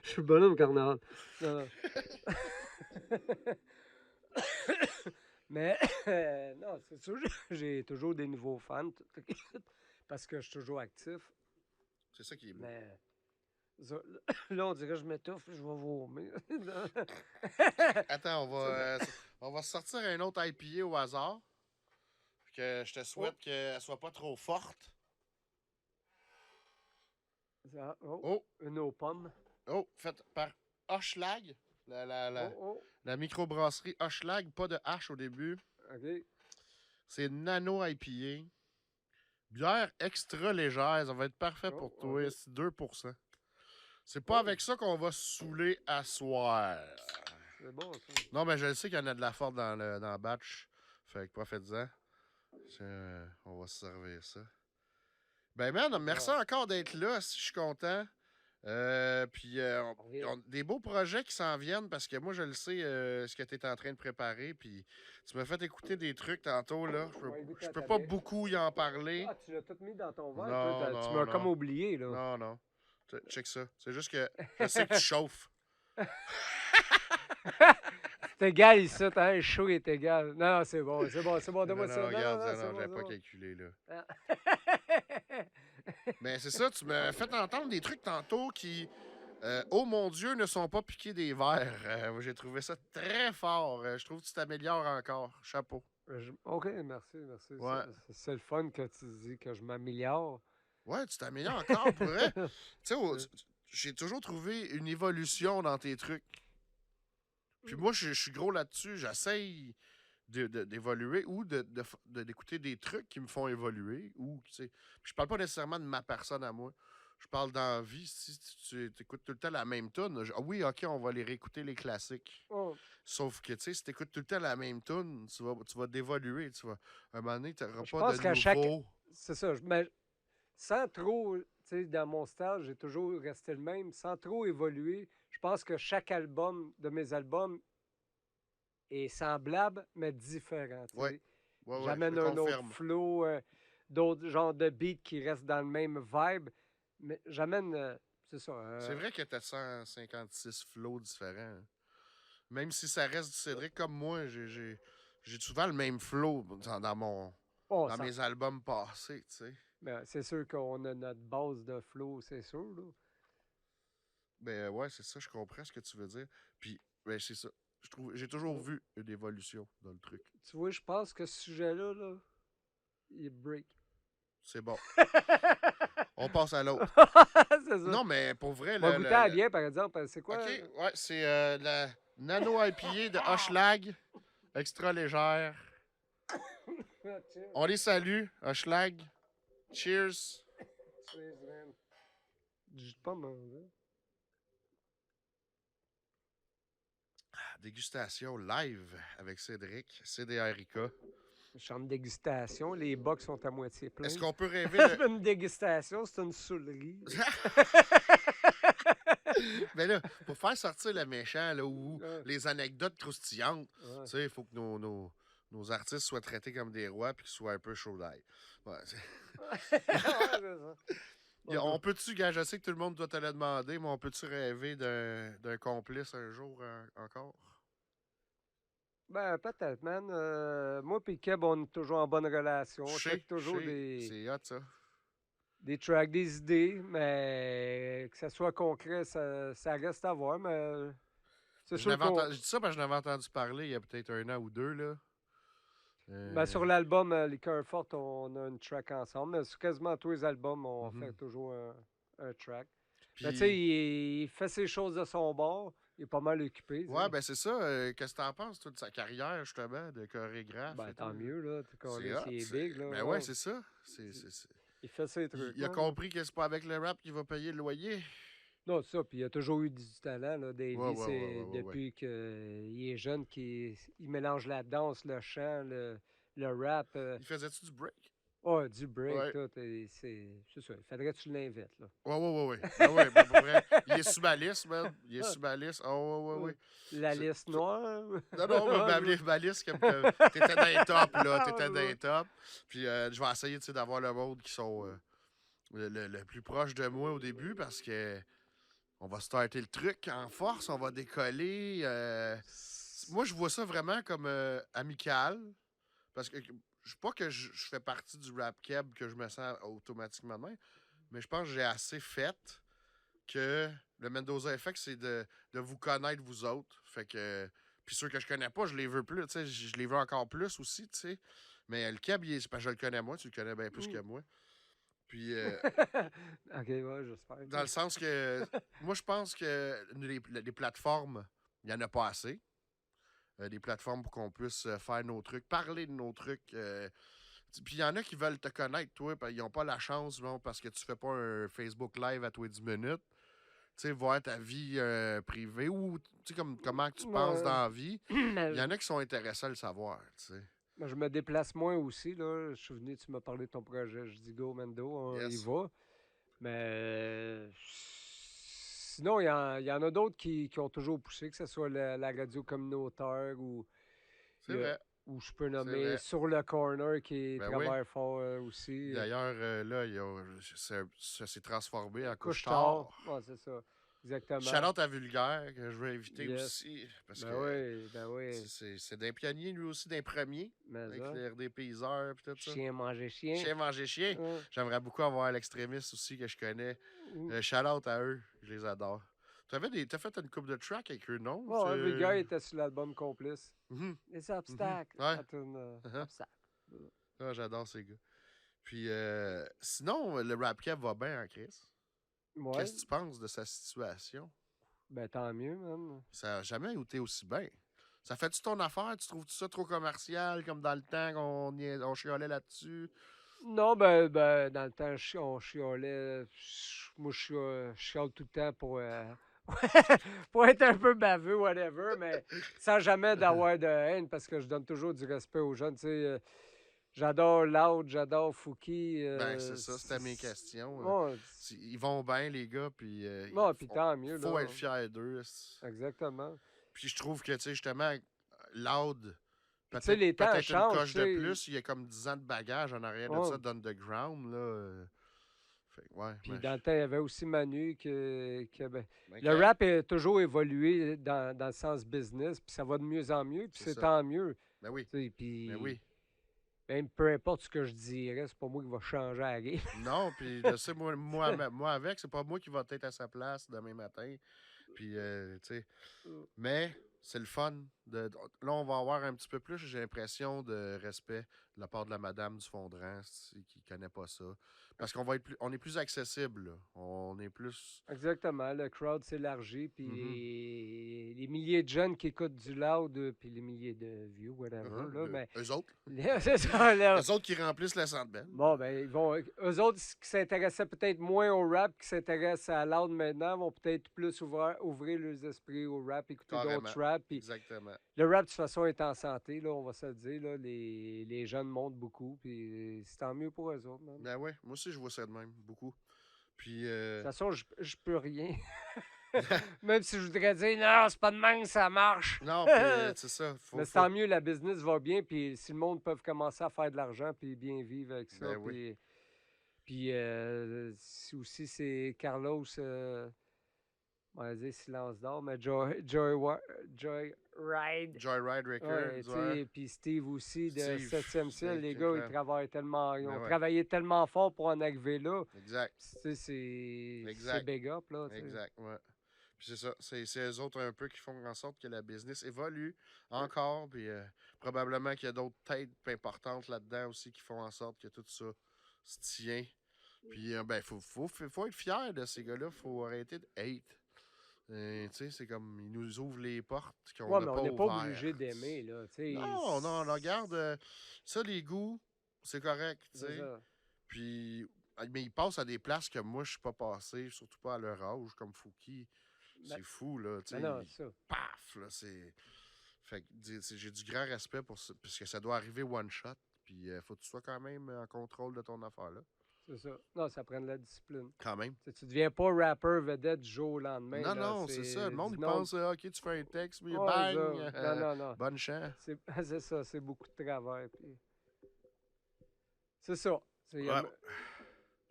je suis bonhomme carnaval. Non. Mais, non, c'est sûr, j'ai toujours des nouveaux fans, parce que je suis toujours actif. C'est ça qui est beau. Mais, là, on dirait que je m'étouffe, je vais vomir. Attends, on va sortir un autre IPA au hasard. Puis que je te souhaite qu'elle soit pas trop forte. Oh, Une aux pommes. faite par Hochelag. Oh, La microbrasserie Hochelag, pas de H au début. OK. C'est Nano IPA. Bière extra légère, ça va être parfait pour Oh, toi. ok. C'est 2%. C'est pas Oh. avec ça qu'on va se saouler à soir. C'est bon, ça. Non, mais je sais qu'il y en a de la forte dans le batch. Fait que profite-en. On va se servir ça. Ben, man, merci encore d'être là. Je suis content. Puis, des beaux projets qui s'en viennent parce que moi, je le sais ce que tu es en train de préparer. Puis, tu m'as fait écouter des trucs tantôt. Là. Je peux pas beaucoup y en parler. Ah, tu l'as tout mis dans ton verre? Non, toi, tu non, m'as non. comme oublié, là. Non. Check ça. C'est juste que je sais que tu chauffes. C'est égal ici, hein, chaud est égal. Non, c'est bon, donne-moi ça. Regarde, Non, c'est j'avais bon, pas c'est calculé, là. bon. Mais c'est ça, tu m'as fait entendre des trucs tantôt qui, oh mon Dieu, ne sont pas piqués des verres. J'ai trouvé ça très fort. Je trouve que tu t'améliores encore. Chapeau. OK, merci. Ouais. C'est le fun que tu dis que je m'améliore. Ouais, tu t'améliores encore, pour vrai. Tu sais, j'ai toujours trouvé une évolution dans tes trucs. Puis moi, je suis gros là-dessus. J'essaye d'évoluer ou d'écouter des trucs qui me font évoluer. Ou, tu sais, je parle pas nécessairement de ma personne à moi. Je parle dans la vie. Si tu écoutes tout le temps la même tune, oui, OK, on va les réécouter les classiques. Oh, Sauf que, tu sais, si tu écoutes tout le temps la même tune, tu vas dévoluer. À un moment donné, tu n'auras Je pas pense de qu'à nouveau. c'est ça. Mais sans trop, tu sais, dans mon style, j'ai toujours resté le même. Sans trop évoluer, je pense que chaque album de mes albums est semblable, mais différent. Tu sais. Ouais. Ouais, J'amène je un confirme. autre flow, d'autres genres de beats qui restent dans le même vibe. Mais j'amène, c'est ça. C'est vrai que tu as 156 flows différents. hein. Même si ça reste du Cédric comme moi, j'ai souvent le même flow dans mes albums passés, tu sais. Ben, c'est sûr qu'on a notre base de flow, c'est sûr. Là. Ben ouais, c'est ça, je comprends ce que tu veux dire. Puis, ben c'est ça. J'ai toujours vu une évolution dans le truc. Tu vois, je pense que ce sujet-là, là, il break. C'est bon. On passe à l'autre. C'est ça. Non, mais pour vrai, On va goûter à la bière, par exemple. C'est quoi? OK, ouais, c'est la Nano IPA de Hochelag, extra légère. On les salue, Hochelag. Cheers. Du jus de pomme, hein? Dégustation live avec Cédric, CDRIK. Chambre de dégustation, les box sont à moitié pleins. Est-ce qu'on peut rêver Une dégustation, c'est une soulerie. Mais là, pour faire sortir le méchant, là, ou Ouais. les anecdotes croustillantes, Ouais. tu sais, il faut que nos artistes soient traités comme des rois puis qu'ils soient un peu chauds d'ail. Ouais, Ouais, c'est ça. on peut-tu, gars, je sais que tout le monde doit te le demander, mais on peut-tu rêver d'un complice un jour encore? Ben, peut-être, man. Moi et Keb, on est toujours en bonne relation. On check toujours C'est hot, ça. des tracks, des idées, mais que ça soit concret, ça reste à voir. Mais c'est sûr qu'on. Je dis ça parce que je n'avais entendu parler il y a peut-être un an ou deux, là. Ben, sur Euh, l'album Les Cœurs Fortes, on a une track ensemble. Mais sur quasiment tous les albums, on mhm. fait toujours un track. Puis, Mais tu sais, il fait ses choses de son bord. Il est pas mal occupé. tu ouais, sais. ben c'est ça. Qu'est-ce que t'en penses, toi, de sa carrière, justement, de chorégraphe? Ben, et tant tout? mieux, là. C'est hot. Il est big, là. Ben ouais, c'est ça. Il fait ses trucs. Il a là. compris que c'est pas avec le rap qu'il va payer le loyer. Non, c'est ça. Puis il a toujours eu du talent, là. Davey, Ouais, ouais, c'est ouais, ouais, ouais. depuis qu'il est jeune qu'il il mélange la danse, le chant, le rap. Il faisait-tu du break? Ouais, du break, Ouais. tout. Et c'est ça. Il faudrait que tu l'invites, là. Ouais, ouais, ouais, ouais. Ah ouais, ben, pour vrai. Il est sous ma liste, man. Il est sous ma liste. Oh, ouais, ouais, ouais. La C'est- liste noire. Non, non, mais ma liste, comme que t'étais dans les tops, là. T'étais dans les tops. Puis je vais essayer, tu sais, d'avoir le monde qui sont le plus proche de moi au début parce que on va starter le truc en force, on va décoller. Moi, je vois ça vraiment comme amical. Parce que je pas que je fais partie du rap keb que je me sens automatiquement de même, mais je pense que j'ai assez fait que le Mendoza Effect, c'est de vous connaître, vous autres. Fait que. Puis ceux que je connais pas, je les veux plus. Tu sais, je les veux encore plus aussi, tu sais. Mais le keb, c'est parce que je le connais moi, tu le connais bien plus que moi. Puis. Ok, ouais, j'espère. Dans le sens que. Moi, je pense que les plateformes, il n'y en a pas assez. Des plateformes pour qu'on puisse faire nos trucs, parler de nos trucs. Puis il y en a qui veulent te connaître, toi, ils n'ont pas la chance, bon, parce que tu fais pas un Facebook Live à tous les 10 minutes. Tu sais, voir ta vie privée ou tu sais, comment que tu penses Ouais. dans la vie. Mais Il y en a qui sont intéressés à le savoir, tu sais. moi, je me déplace moins aussi, là. Je suis venu, tu m'as parlé de ton projet. Je dis go, Mendo, on y Yes. va. Mais sinon, il y en a d'autres qui ont toujours poussé, que ce soit la radio communautaire ou C'est il y a- vrai. ou je peux C'est nommer vrai. Sur le Corner qui Ben oui. travaille fort aussi. D'ailleurs, là, ça s'est transformé en Couche-tard. couche-tard. Ouais, c'est ça. Exactement. Shout-out à Vulgaire, que je veux inviter Yes. aussi. Parce Ben que oui, ben oui. c'est d'un pionnier, lui aussi, d'un premier. Mais Avec ça, les RDPiseurs et tout ça. chien manger chien. Chien manger chien. Ouais. J'aimerais beaucoup avoir l'extrémiste aussi que je connais. Shout-out à eux, je les adore. T'as fait une coupe de track avec eux, non? Ouais, le gars était sur l'album Complice. Mhm. Les obstacles. Ouais. La toune, Uh-huh. obstacles. Ah, j'adore ces gars. Puis sinon, le rap cap va bien en Chris. Ouais. Qu'est-ce que tu penses de sa situation? Ben tant mieux, man. Ça n'a jamais été aussi bien. Ça fait-tu ton affaire? Tu trouves-tu ça trop commercial, comme dans le temps on chialait là-dessus? Non, ben, dans le temps, on chiolait. Moi, je chiale tout le temps pour, pour être un peu baveux, whatever, mais sans jamais d'avoir de haine parce que je donne toujours du respect aux jeunes. Tu sais, j'adore Loud, j'adore Fouki. Ben, c'est ça, c'était mes questions. Ouais, Ils vont bien, les gars, puis ouais, puis tant mieux. faut là. être fier d'eux. Exactement. Puis je trouve que, tu sais, justement, Loud, Tu sais, les temps peut-être une changent. coche tu de sais. plus, il y a comme 10 ans de bagage en arrière de Ouais. ça, d'underground, là. Fait que, ouais. Puis ben, dans le temps, il y avait aussi Manu ben, ben, le rap a toujours évolué dans le sens business, puis ça va de mieux en mieux, puis C'est c'est ça. tant mieux. Ben oui, Tu sais, puis ben oui. même peu importe ce que je dirais, c'est pas moi qui va changer la game. Non, puis je sais, moi avec, c'est pas moi qui va être à sa place demain matin. Puis, tu sais. Mais c'est le fun. Là, on va avoir un petit peu plus, j'ai l'impression, de respect de la part de la madame du Fondran, qui connaît pas ça. Parce on est plus accessible, là. On est plus. Exactement, le crowd s'élargit, puis Mhm. les milliers de jeunes qui écoutent du loud, puis les milliers de views, whatever, là, mais Eux autres. c'est ça, là. Eux autres qui remplissent le Centre Bell. Bon, ben, eux autres qui s'intéressaient peut-être moins au rap, qui s'intéressent à l'art maintenant, vont peut-être plus ouvrir leurs esprits au rap, écouter Carrément. d'autres rap. Puis Exactement. le rap, de toute façon, est en santé, là, on va se le dire. Là, les jeunes montent beaucoup, puis c'est tant mieux pour eux autres. Man. De Ben ouais, moi aussi, je vois ça de même, beaucoup. Puis, toute façon, je peux rien. Même si je voudrais dire, non, c'est pas de même que ça marche. Non, puis c'est ça. Mais c'est tant mieux, la business va bien, puis si le monde peut commencer à faire de l'argent, puis bien vivre avec ça. Ben oui. Puis aussi, c'est Carlos, on va dire Silence d'or, mais Joy Ride. Joyride Ouais, Records, tu ouais. sais, puis Steve aussi de Steve, 7e ciel, les avec gars, le ils travaillent tellement, ils Ben ont ouais. travaillé tellement fort pour en arriver là. Exact, Tu sais, c'est Exact. big up, là. tu sais. exact, ouais. Puis c'est ça, c'est eux autres un peu qui font en sorte que la business évolue encore, puis probablement qu'il y a d'autres têtes importantes là-dedans aussi qui font en sorte que tout ça se tient. Puis ben, faut être fier de ces gars-là, faut arrêter de hate. Tu sais, c'est comme, ils nous ouvrent les portes qu'on Ouais, n'a mais pas on n'est pas ouvertes. obligé d'aimer, là. tu sais, Non, non, regarde, ça, les goûts, c'est correct, tu c'est sais. ça. Puis, mais ils passent à des places que moi, je suis pas passé, surtout pas à leur âge, comme Fouki. Ben- C'est fou, là, tu sais. Ben non, c'est ça. Paf, là, c'est... Fait que j'ai du grand respect pour ça, parce que ça doit arriver one shot. Puis, faut que tu sois quand même en contrôle de ton affaire, là. C'est ça. Non, ça prend de la discipline. Quand même. Tu sais, tu deviens pas rappeur vedette du jour au lendemain. Non, là, non, c'est ça. Le monde, du il nombre- pense, OK, tu fais un texte, puis Ouais, bang! ça. Non, non. Bonne chance. C'est ça, c'est beaucoup de travail. C'est ça. C'est Ouais.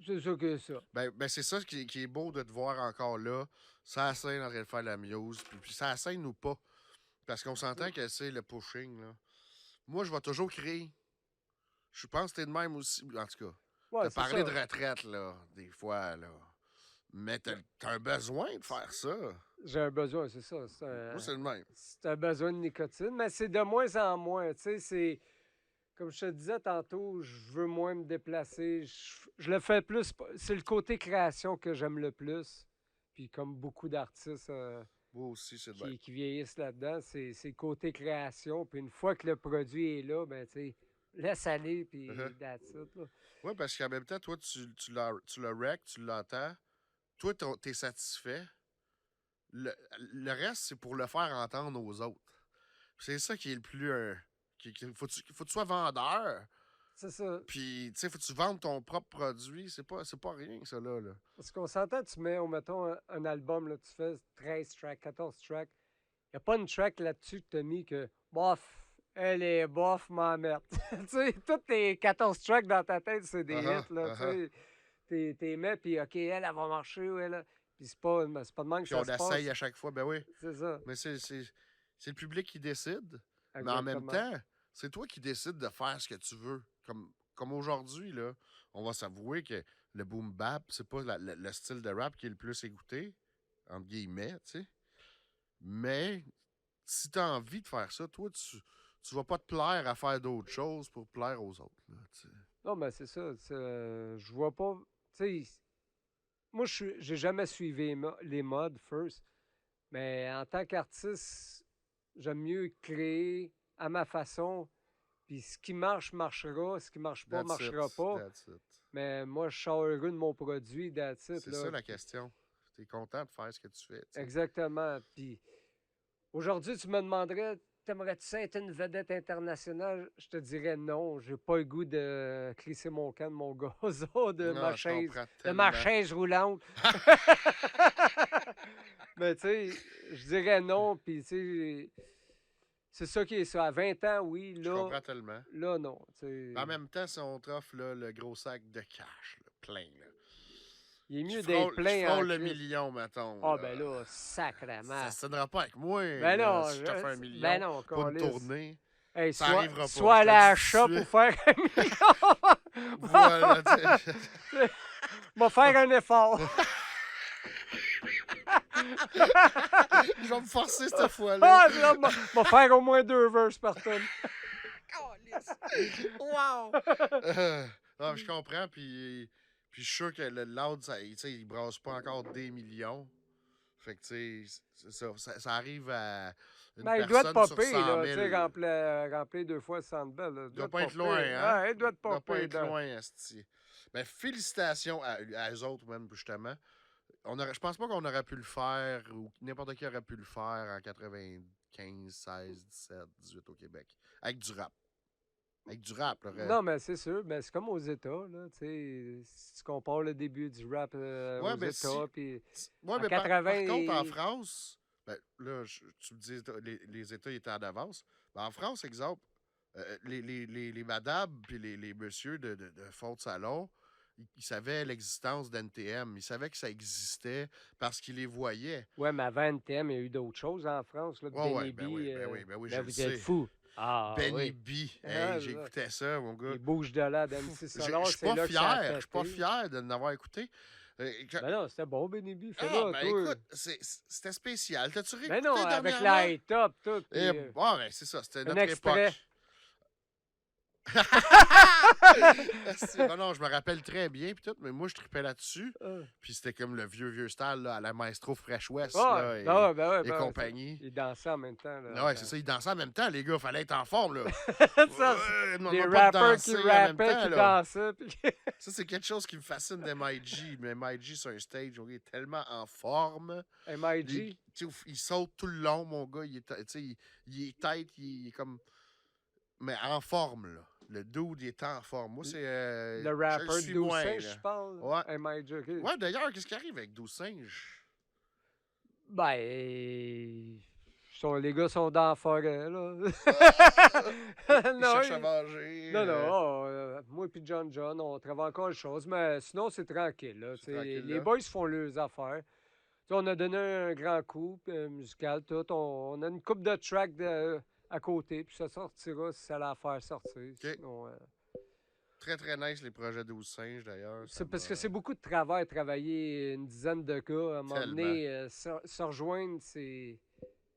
c'est ça que c'est ça. Ben c'est ça qui est beau de te voir encore là. Ça la scène en train de faire la muse. Puis ça la scène ou pas. Parce qu'on s'entend que c'est le pushing, là. Moi, je vais toujours créer. Je pense que t'es de même aussi. En tout cas, Ouais, t'as c'est parlé ça. de retraite, là, des fois, là. Mais t'as un besoin de faire ça. J'ai un besoin, c'est ça. Moi, c'est le même. C'est un besoin de nicotine, mais c'est de moins en moins. Tu sais, c'est. Comme je te disais tantôt, je veux moins me déplacer. Je le fais plus. C'est le côté création que j'aime le plus. Puis comme beaucoup d'artistes Moi aussi, c'est le même. qui vieillissent là-dedans, c'est le côté création. Puis une fois que le produit est là, ben tu sais, laisse aller, puis that's it, là. Oui, parce qu'en même temps, toi, tu le rec, tu l'entends. Toi, t'es satisfait. Le reste, c'est pour le faire entendre aux autres. C'est ça qui est le plus... faut que tu sois vendeur. C'est ça. Puis, tu sais, faut que tu vendes ton propre produit. C'est pas rien, ça, là. Parce qu'on s'entend, tu mets, mettons, un album, là, tu fais 13 tracks, 14 tracks. Il n'y a pas une track là-dessus que tu as mis que, bof, elle est bof, ma merde. Tu sais, toutes les 14 tracks dans ta tête, c'est des hits, là. Tu sais, t'es mets, puis OK, elle va marcher, ou elle. Puis c'est pas de même que Puis ça on se passe. essaye à chaque fois, ben oui. C'est ça. Mais c'est le public qui décide. Mais en même Exactement. temps, c'est toi qui décides de faire ce que tu veux. Comme aujourd'hui, là, on va s'avouer que le boom bap, c'est pas le style de rap qui est le plus écouté, entre guillemets, tu sais. Mais si tu as envie de faire ça, toi, tu vas pas te plaire à faire d'autres choses pour plaire aux autres. Là, tu sais. Non, mais c'est ça. Je vois pas. Tu sais, moi, j'ai jamais suivi les modes first. Mais en tant qu'artiste, j'aime mieux créer à ma façon. Puis ce qui marche, marchera. Ce qui marche pas, That's it, marchera pas. that's it. Mais moi, je suis heureux de mon produit, that's it, C'est là. ça la question. Tu es content de faire ce que tu fais. tu sais. Exactement. Puis aujourd'hui, tu me demanderais, t'aimerais-tu être une vedette internationale? Je te dirais non. J'ai pas le goût de crisser mon camp de mon gazon, de Non, ma je chaise. comprends De ma tellement. chaise roulante. Mais tu sais, je dirais non. Puis tu sais, c'est ça qui est ça. À 20 ans, oui. Je Là, comprends tellement. là non. tu sais. En même temps, si on t'offre là, le gros sac de cash, là, plein, là. Il est Qui mieux d'être plein en le Christ. million, mettons. Ah, ben là, sacrément. Ça ne tiendra pas avec moi. Ben là, non, si je te fais un million ben non, pour une câlisse. tournée. Hey, Ça soit, arrivera pas, soit je aller te à la le dis shop tout de pour faire un million. Voilà. tu sais. Va faire un effort. Je vais me forcer cette fois-là. Ah, là, va faire au moins 2 verses par tonne. Wow! Non, je comprends, puis je suis sûr que le loud, il brasse pas encore des millions. Fait que, tu sais, c'est ça arrive à une Ben, il doit te personne sur popper, 100 là. 000. Tu sais, remplir 2 fois 100 belles. Là. Il doit pas être loin, hein? Ah, il doit te Il doit pas popper. être loin, esti. Ben, félicitations à eux autres, même, justement. Je pense pas qu'on aurait pu le faire, ou n'importe qui aurait pu le faire en 95, 16, 17, 18 au Québec. Avec du rap. avec du rap. Là. Non, mais c'est sûr, mais c'est comme aux États, là, tu sais, si tu compares le début du rap Ouais, aux mais États, puis Ouais, en mais 80, par contre, en et- France, ben, là, tu me dis les États ils étaient en avance. Ben, en France, exemple, les madames puis les messieurs de fond de salon, ils savaient l'existence d'NTM. Ils savaient que ça existait parce qu'ils les voyaient. ouais, mais avant NTM, il y a eu d'autres choses en France, là, Ouais, ouais, Benny B, ben oui, mais je le vous êtes sais. fous. Ah Benny oui. B. Ah, Hey, là. j'écoutais ça, mon gars. Les bouges de là d'MC Je Solar, suis c'est pas là que ça a fier. Je suis pas pété. fier de n'avoir écouté. Ben non, c'était bon, Benny B, Ah, fais-le, ben toi. écoute, c'était spécial. T'as-tu Ben réécouté non, avec dernièrement? la top, tout. Eh, Puis, bon, ben, c'est ça, c'était un notre extrait. époque. Ben non, je me rappelle très bien, puis tout, mais moi, je tripais là-dessus. Puis c'était comme le vieux style là, à la Maestro Fresh West là, et, ben ouais, et ben ouais, compagnie. ils dansaient en même temps. Là, Ouais, c'est ça, ils dansaient en même temps, les gars, fallait être en forme. Là. Ça, Ouais, les demande-moi pas de rappers danser qui en même rappaient, temps, qui là. dansaient. Puis... Ça, c'est quelque chose qui me fascine d'MIG. Mais MIG sur un stage, il est tellement en forme. MIG. Il saute tout le long, mon gars. Il est tête, il est comme. Mais en forme, là. Le dude, il est en forme. Moi, c'est. Le je rapper suis 12 moins, singes, là. je parle. Ouais. MIG, ok. Ouais, d'ailleurs, qu'est-ce qui arrive avec 12 singes? Ben, les gars sont dans la forêt, là. Ils cherchent à ils- manger. non, moi et John, on travaille encore une chose, mais sinon, c'est tranquille, là. C'est Tu sais, tranquille, les là. boys font leurs affaires. Tu sais, on a donné un grand coup musical, tout. On a une coupe de tracks à côté, puis ça sortira si ça a la faire sortir. Sinon, Très, très nice, les projets 12 singes, d'ailleurs. c'est parce que c'est beaucoup de travail, travailler une dizaine de gars. À un moment donné, se rejoindre, c'est...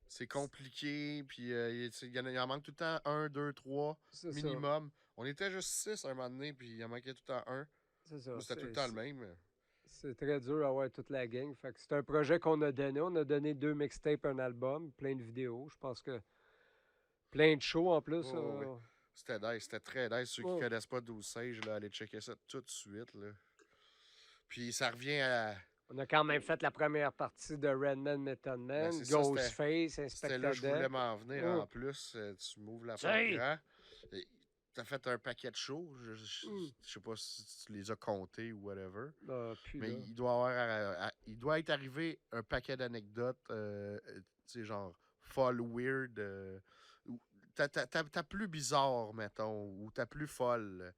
C'est compliqué, puis il en manque tout le temps 1, 2, 3 c'est ça. minimum. On était juste 6 un moment donné, puis il en manquait tout le temps un. C'est ça. Moi, c'était tout le temps le même. C'est très dur à avoir toute la gang. Fait que c'est un projet qu'on a donné. On a donné 2 mixtapes, un album, plein de vidéos. Je pense que plein de shows en plus. Ouais. C'était nice, c'était très nice. Ceux qui Ouais. connaissent pas 12 singes, là, allez checker ça tout de suite. Là. Puis ça revient à. On a quand même fait la première partie de Redman, Method Man, c'est ça, Ghostface, C'était Inspector là que je voulais Deck. m'en venir Ouais. en plus. Tu m'ouvres la Tiens! porte grand. T'as fait un paquet de shows. Je sais pas si tu les as comptés ou whatever. Puis Mais là, il doit être arrivé un paquet d'anecdotes, tu sais, genre folle, weird. Ta plus bizarre, mettons, ou ta plus folle.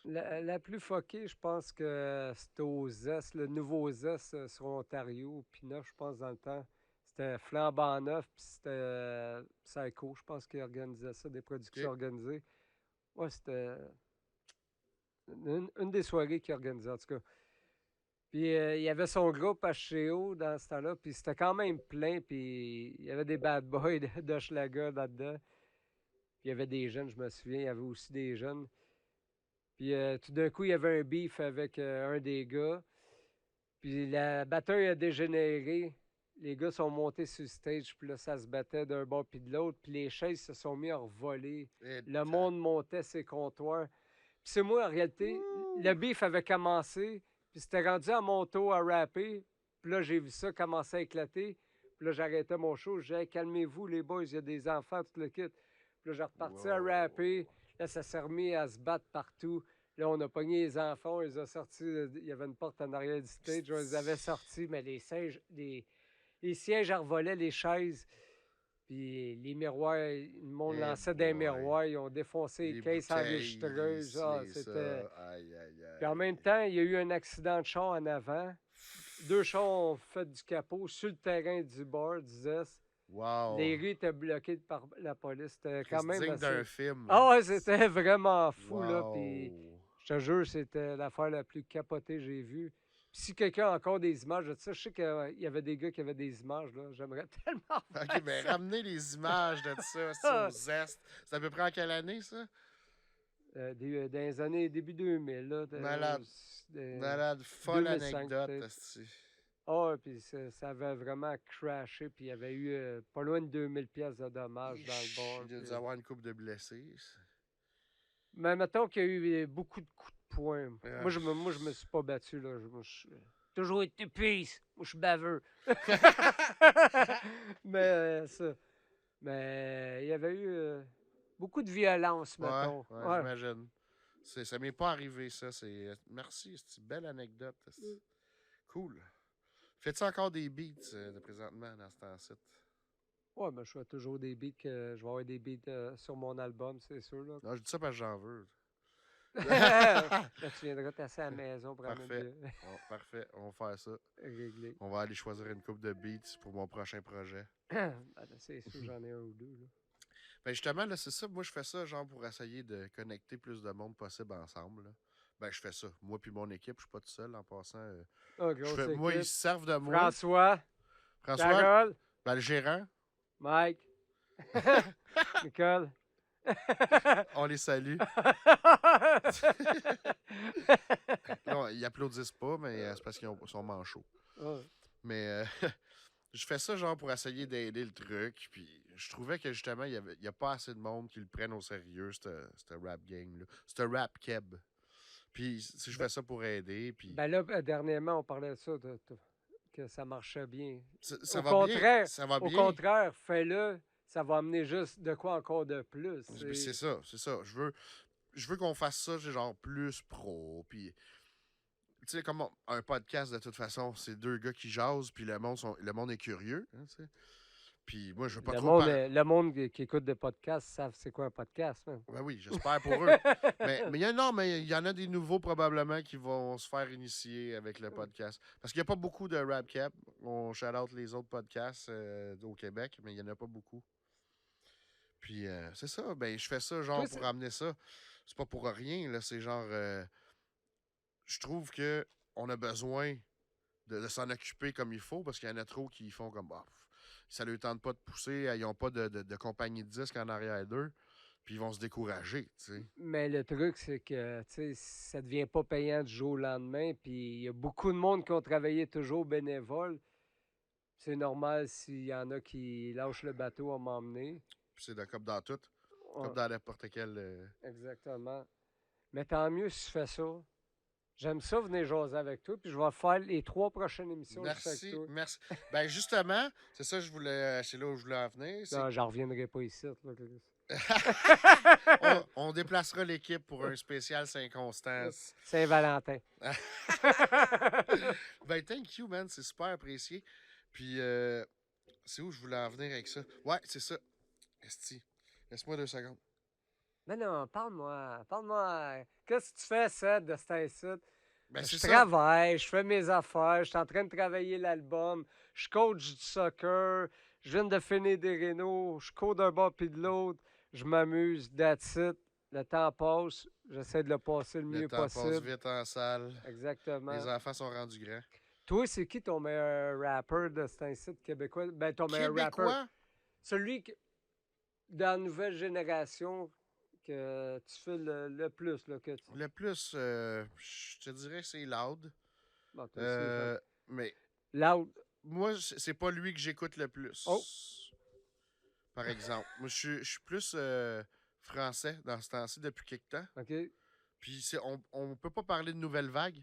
la plus fuckée, je pense que c'était au Zest, le nouveau Zest sur Ontario. Puis neuf, je pense, dans le temps. C'était flambant neuf, puis c'était Psycho, je pense, qui organisait ça, des productions Ok. organisées. Ouais, c'était une des soirées qu'il organisait, en tout cas. Puis il y avait son groupe HCO dans ce temps-là, puis c'était quand même plein, puis il y avait des bad boys d'Hochelaga là-dedans. Puis il y avait des jeunes, je me souviens, il y avait aussi des jeunes. Puis tout d'un coup, il y avait un beef avec un des gars. Puis la bataille a dégénéré. Les gars sont montés sur le stage, puis là, ça se battait d'un bord puis de l'autre. Puis les chaises se sont mis à voler. Le monde montait ses comptoirs. Puis c'est moi, en réalité, le beef avait commencé, puis c'était rendu à mon tour à rapper. Puis là, j'ai vu ça commencer à éclater. Puis là, j'arrêtais mon show. Je disais, hey, calmez-vous, les boys, il y a des enfants, tout le kit. Puis là, j'ai reparti à rapper. Là, ça s'est remis à se battre partout. Là, on a pogné les enfants, on les a sortis. Il y avait une porte en arrière du stage, on les avait sortis, mais les sièges revolaient, les chaises. Puis les miroirs, le monde lançait des miroirs, ils ont défoncé les caisses enregistreuses. C'était... Puis en même temps, il y a eu un accident de char en avant. 2 chars ont fait du capot sur le terrain du bar, du Zest. Wow. Les rues étaient bloquées par la police. C'était quand même digne assez... d'un film. Ah ouais, c'était vraiment fou, là. Wow. Puis je te jure, c'était l'affaire la plus capotée que j'ai vue. Puis si quelqu'un a encore des images de ça, je sais qu'il y avait des gars qui avaient des images, là. J'aimerais tellement faire Ok, ben ça. ramenez les images de ça, c'est au Zest. C'est à peu près en quelle année, ça? Dans les années début 2000, là. Malade. Malade, folle 2005 anecdote. peut-être. esti. Ah, puis ça avait vraiment crashé, puis il y avait eu pas loin de 2000 pièces de dommages dans le bar. Il a dû avoir une couple de blessés. Mais mettons qu'il y a eu beaucoup de coups de poing. Ah. Moi, je me suis pas battu, là. Toujours été peace. Moi, je suis baveux. Mais ça. Mais il y avait eu beaucoup de violence, Ouais, mettons. ouais, Ouais. j'imagine. Ça m'est pas arrivé, ça. Merci, c'est une belle anecdote. Cool. Fais-tu encore des beats de présentement dans ce temps-ci? Ouais, ben, je fais toujours des beats que je vais avoir des beats sur mon album, c'est sûr. Là. Non, je dis ça parce que j'en veux. Là, tu viendras tasser à la maison pour amener Parfait. de Bon, parfait, on va faire ça. régler. On va aller choisir une coupe de beats pour mon prochain projet. Ben, là, c'est sûr, j'en ai un ou deux. Là. Ben justement, là, c'est ça. Moi, je fais ça genre pour essayer de connecter plus de monde possible ensemble. Là. Ben, je fais ça. Moi puis mon équipe, je suis pas tout seul en passant. Oh, grosse Moi, ils équipe. se servent de moi. François, François, Carole, ben, le gérant, Mike, Nicole. on les salue. Non, ils applaudissent pas, mais c'est parce qu'ils sont manchots. Ouais. Mais je fais ça genre pour essayer d'aider le truc. Puis je trouvais que justement, il y a pas assez de monde qui le prennent au sérieux, cette rap gang-là. C'est rap keb. Puis si je fais ça pour aider, puis Ben là, dernièrement, on parlait de ça, que ça marchait bien. ça Au va contraire, bien. Ça va Au bien. contraire, fais-le, ça va amener juste de quoi encore de plus. C'est ça, c'est ça. Je veux qu'on fasse ça, genre plus pro. Puis, tu sais, comme un podcast, de toute façon, c'est deux gars qui jasent, puis le monde est curieux. Hein, tu sais. Puis moi, je veux pas Le trop monde, parler. le monde qui écoute des podcasts savent c'est quoi un podcast. Hein. Ben oui, j'espère pour eux. mais il y en a des nouveaux probablement qui vont se faire initier avec le podcast. Parce qu'il n'y a pas beaucoup de rap cap. On shout out les autres podcasts au Québec, mais il n'y en a pas beaucoup. Puis c'est ça, ben je fais ça genre Toi, pour amener ça. C'est pas pour rien, là. C'est genre je trouve que on a besoin de s'en occuper comme il faut parce qu'il y en a trop qui font comme bah, ça leur tente pas de pousser, ils n'ont pas de compagnie de disques en arrière d'eux, puis ils vont se décourager, tu sais. Mais le truc, c'est que tu sais, ça ne devient pas payant du jour au lendemain. Puis il y a beaucoup de monde qui ont travaillé toujours bénévole. C'est normal s'il y en a qui lâchent le bateau à m'emmener. Puis c'est comme dans tout, Ouais, comme dans n'importe quel. exactement. Mais tant mieux si tu fais ça. J'aime ça venir jaser avec toi. Puis je vais faire les 3 prochaines émissions juste avec Merci, toi. merci. Ben justement, c'est ça c'est là où je voulais en venir. Non, j'en reviendrai pas ici. Là, Chris. On déplacera l'équipe pour un spécial Saint-Constance. Saint-Valentin. Ben, thank you, man. C'est super apprécié. Puis, c'est où je voulais en venir avec ça? Ouais, c'est ça. Esti. Laisse-moi 2 secondes. Mais non, parle-moi. Parle-moi. Qu'est-ce que tu fais, Seth, de cet incite? Ben, Je c'est ça. travaille, je fais mes affaires, je suis en train de travailler l'album, je coach du soccer, je viens de finir des rénaux, je cours d'un bord puis de l'autre, je m'amuse, that's it. Le temps passe, j'essaie de le passer le Le mieux temps passe possible. vite en salle. Exactement. Les enfants sont rendus grands. Toi, c'est qui ton meilleur rapper de cet incite québécois? Ben, ton meilleur rapper. Québécois? Celui que, dans la nouvelle génération que tu fais le plus. Là, que tu... Le plus, je te dirais, c'est Loud. Bon, toi aussi, Mais Loud. moi, c'est pas lui que j'écoute le plus. Oh. Par exemple. Moi, je suis plus français dans ce temps-ci depuis quelque temps. OK. Puis on peut pas parler de nouvelle vague.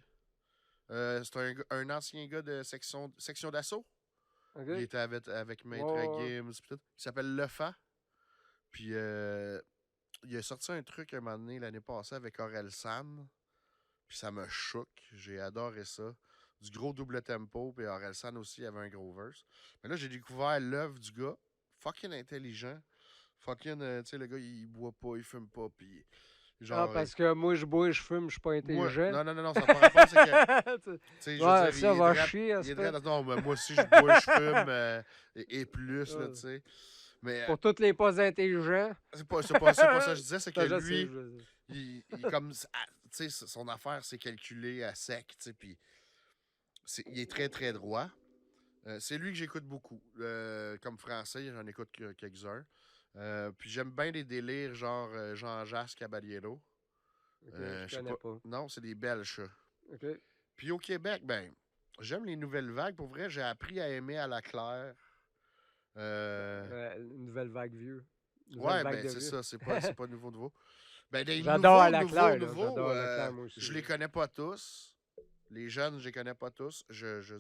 C'est un ancien gars de section d'assaut. OK. Il était avec Maître Ouais. Gims. Pis tout. Il s'appelle Lefa. Puis il a sorti un truc un moment donné l'année passée avec Aurel San. Puis ça me choque. J'ai adoré ça. Du gros double tempo. Puis Aurel San aussi avait un gros verse. Mais là, j'ai découvert l'œuvre du gars. Fucking intelligent. Fucking, tu sais, le gars, il boit pas, il fume pas. Puis genre. Parce que moi, je bois et je fume, je suis pas moi, intelligent. non, ça n'a pas rapport, c'est que. Tu sais, je veux Ouais, dire, ça il va est drap- chier, il est espèce. drap- Non, mais moi aussi, je bois, je fume et plus, là, Ouais. tu sais. Mais Pour tous les pas intelligents. c'est pas ça que je disais, c'est que Ça, je sais, lui, je sais. il comme, tu sais, son affaire, c'est calculé à sec, tu sais, puis il est très, très droit. C'est lui que j'écoute beaucoup. Comme français, j'en écoute quelques-uns. Puis j'aime bien les délires genre Jean-Jacques Caballero. OK, Je je sais connais pas. Non, c'est des Belges, ça. OK. Puis au Québec, ben, j'aime les nouvelles vagues. Pour vrai, j'ai appris à aimer à la claire. Une nouvelle vague vieux. Une Ouais, nouvelle vague ben de c'est vieux. ça, c'est pas nouveau. Ben, des J'adore à nouveaux, la claire, là. nouveaux, J'adore à la claire, moi aussi. je les connais pas tous. Les jeunes, je les connais pas tous. Je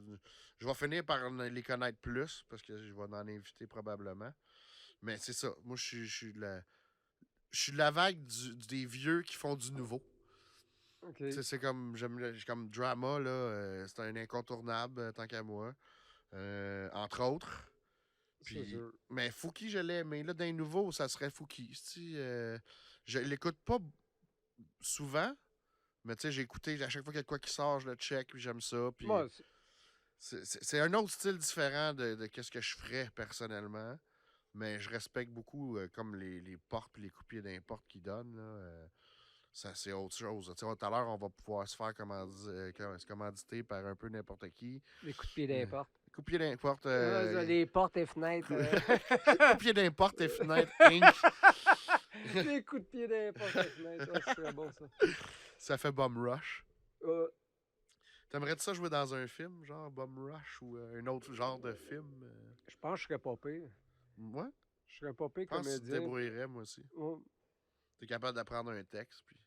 vais finir par les connaître plus parce que je vais en inviter probablement. Mais c'est ça. Moi, je suis je suis de la vague des vieux qui font du nouveau. OK. Tu sais, c'est comme, comme Drama, là, c'est un incontournable, tant qu'à moi. Entre autres. C'est Puis, sûr. mais Fouki, je l'ai aimé. Là, d'un nouveau, ça serait Fouki. Je l'écoute pas souvent, mais tu sais, j'ai écouté, à chaque fois qu'il y a de quoi qui sort, je le check, puis j'aime ça. Puis Moi, c'est un autre style différent de ce que je ferais personnellement. Mais je respecte beaucoup comme les portes et les coups-pieds d'importe qu'ils donnent. Là, ça, c'est autre chose. Tu sais, tout à l'heure, on va pouvoir se faire se commanditer par un peu n'importe qui. les coups de pied Euh, d'importe. Coups-pieds d'importe. Les portes et fenêtres. Coups-pieds d'importe et fenêtres Inc. Les coups de pied d'importe et fenêtres. Ouais, c'est très bon, ça. Ça fait Bum Rush. Euh, T'aimerais-tu ça jouer dans un film, genre Bum Rush ou un autre genre de film? je pense que je serais pas pire. Ouais, Je serais pas pire je pense que tu te comédien. débrouillerais, moi aussi. Ouais. T'es capable d'apprendre un texte, puis...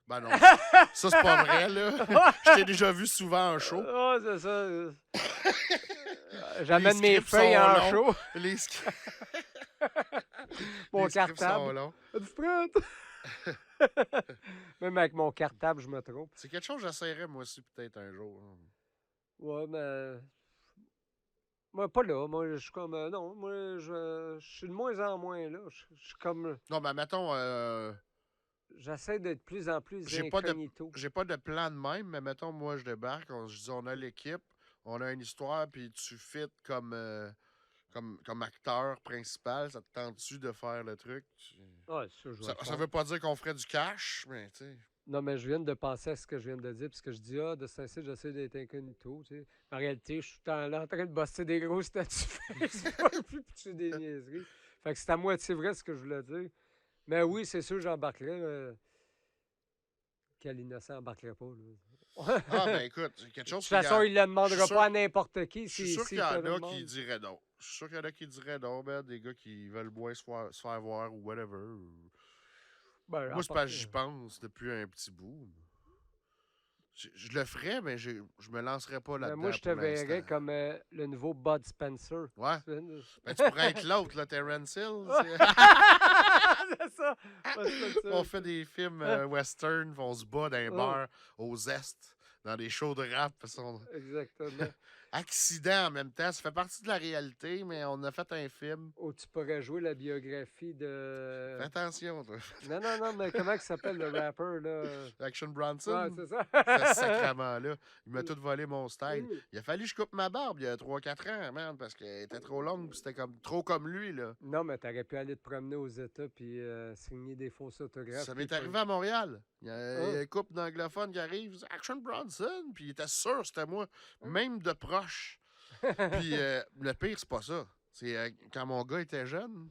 Ben non, ça c'est pas vrai, là. Je t'ai déjà vu souvent en show. Ah, c'est ça. J'amène mes scripts feuilles sont en longs. show. Les, scripts Mon les scripts sont cartable. longs. Êtes-vous prête? Même avec mon cartable, je me trompe. C'est quelque chose que j'essaierais, moi aussi, peut-être un jour. Ouais, mais. Moi, pas là. Moi, je suis comme. Non, moi, je suis de moins en moins là. Je suis comme. Non, mais mettons, J'essaie d'être de plus en plus j'ai pas incognito. j'ai pas de plan de même, mais mettons, moi, je débarque, je dis, on a l'équipe, on a une histoire, puis tu fites comme acteur principal, ça te tente-tu de faire le truc? Ouais, ça, je vais Ça, le ça faire. veut pas dire qu'on ferait du cash, mais tu sais. Non, mais je viens de penser à ce que je viens de dire, puisque je dis, de ce temps-ci, j'essaie d'être incognito, tu sais. En réalité, je suis tout le temps là en train de bosser des gros statuts Facebook, puis pitcher des niaiseries. Fait que c'est à moitié vrai ce que je voulais dire. Mais oui, c'est sûr, j'embarquerais. Quel innocent embarquerait pas, là. Ah, ben écoute, c'est quelque De chose toute façon, il ne le demandera sûr- pas à n'importe qui. Je suis sûr qu'il y en a qui diraient non. Je suis sûr qu'il y en a qui diraient non, ben, des gars qui veulent moins se faire voir ou whatever. Ben, Moi, c'est parce que j'y pense depuis un petit bout. Je le ferais, mais je me lancerais pas là-dedans. moi, je te pour verrais l'instant. comme le nouveau Bud Spencer. Ouais. Tu sais, Ben, tu pourrais être l'autre, là, Terrence Hill. c'est ça. Bud Spencer. On fait des films western, on se bat dans un Oh. bar au Zest, dans des shows de rap. Exactement. Accident en même temps, ça fait partie de la réalité, mais on a fait un film. Ou tu pourrais jouer la biographie de. Fais attention, toi. Non, mais comment il s'appelle le rapper, là? Action Bronson. Ouais, c'est ça. Ce sacrement-là. Il m'a tout volé mon style. Oui. Il a fallu que je coupe ma barbe il y a 3-4 ans, man, parce qu'elle était trop longue, puis c'était comme trop comme lui, là. Non, mais t'aurais pu aller te promener aux États puis signer des fausses autographes. Ça puis m'est arrivé à Montréal. Il y a un couple d'anglophones qui arrive, Action Bronson, puis il était sûr que c'était moi, même de proche. Puis le pire, c'est pas ça. C'est quand mon gars était jeune,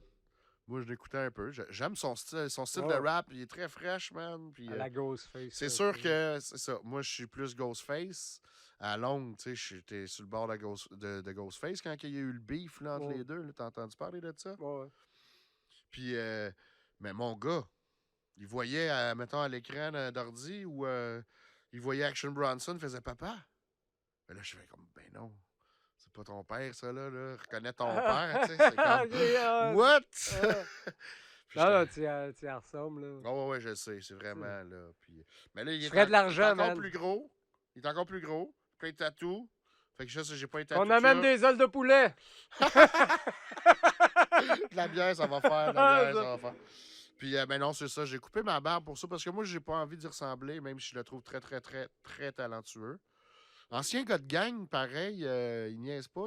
moi je l'écoutais un peu. J'aime son style de rap, il est très fraîche, man. Puis, à la Ghostface. c'est sûr que c'est ça. Moi, je suis plus Ghostface. À longue, tu sais, j'étais sur le bord de Ghostface quand il y a eu le beef là, entre Ouais. les deux. T'as entendu parler de ça? Ouais. Puis, mais mon gars, il voyait, mettons, à l'écran d'ordi où il voyait Action Bronson, faisait papa. Mais là, je fais comme, ben non, c'est pas ton père, ça, là. Reconnais ton père, tu sais. C'est comme, what? Puis Non, j'étais- non, tu y ressembles, là. Oh, ouais, je sais, c'est vraiment, là. Puis, mais là, il Tu est, ferais de l'argent, il est encore man. plus gros. Il est encore plus gros. Plein de tatous. Fait que je sais, j'ai pas été On amène des ailes de poulet. De la bière, ça va faire. De la bière, ça va faire. Puis, ben non, c'est ça. J'ai coupé ma barbe pour ça parce que moi, j'ai pas envie d'y ressembler, même si je le trouve très, très, très, très talentueux. Ancien gars de gang, pareil, il niaise pas.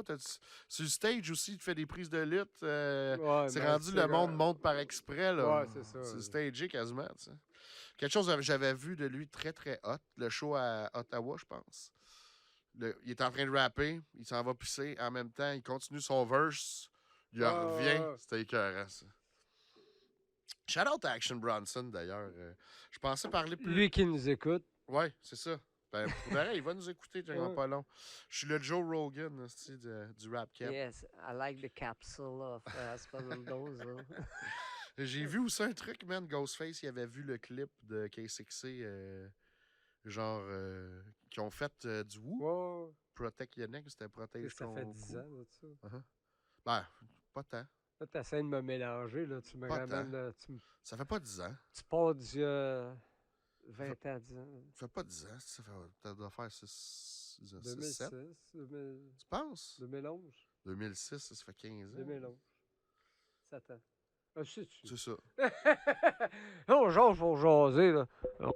Sur le stage aussi, il te fait des prises de lutte. Ouais, C'est mais rendu le monde monte par exprès. Là. Ouais, c'est ça. C'est stagé quasiment. Tu sais. Quelque chose que j'avais vu de lui très, très hot. Le show à Ottawa, je pense. Il est en train de rapper. Il s'en va pisser. En même temps, il continue son verse. Il revient. C'était écœurant, ça. Shout out à Action Bronson, d'ailleurs. Je pensais parler plus... Lui qui nous écoute. Ouais, c'est ça. Ben, pour de vrai, il va nous écouter dans Ouais. pas long. Je suis le Joe Rogan du rap cap. Yes, I like the capsule of Spazzoldose. J'ai vu aussi un truc, man. Ghostface, il avait vu le clip de K6C, qui ont fait du Woo. Ouais, Protect Your Neck, c'était ouais. Protège Ça ton fait 10 cou. ans, là, ça. Ben, pas tant. Là, tu essaies de me mélanger, là. Tu me Pas ramènes. tant. Tu Ça fait pas 10 ans. pars du 20 ans, 10 ans. Ça fait pas 10 ans. Ça doit faire 6, 7. 2006, Tu penses? 2011. 2006, ça fait 15 ans. 2011. 7 ans. Ah, sais-tu? C'est ça. On jase pour jaser, là.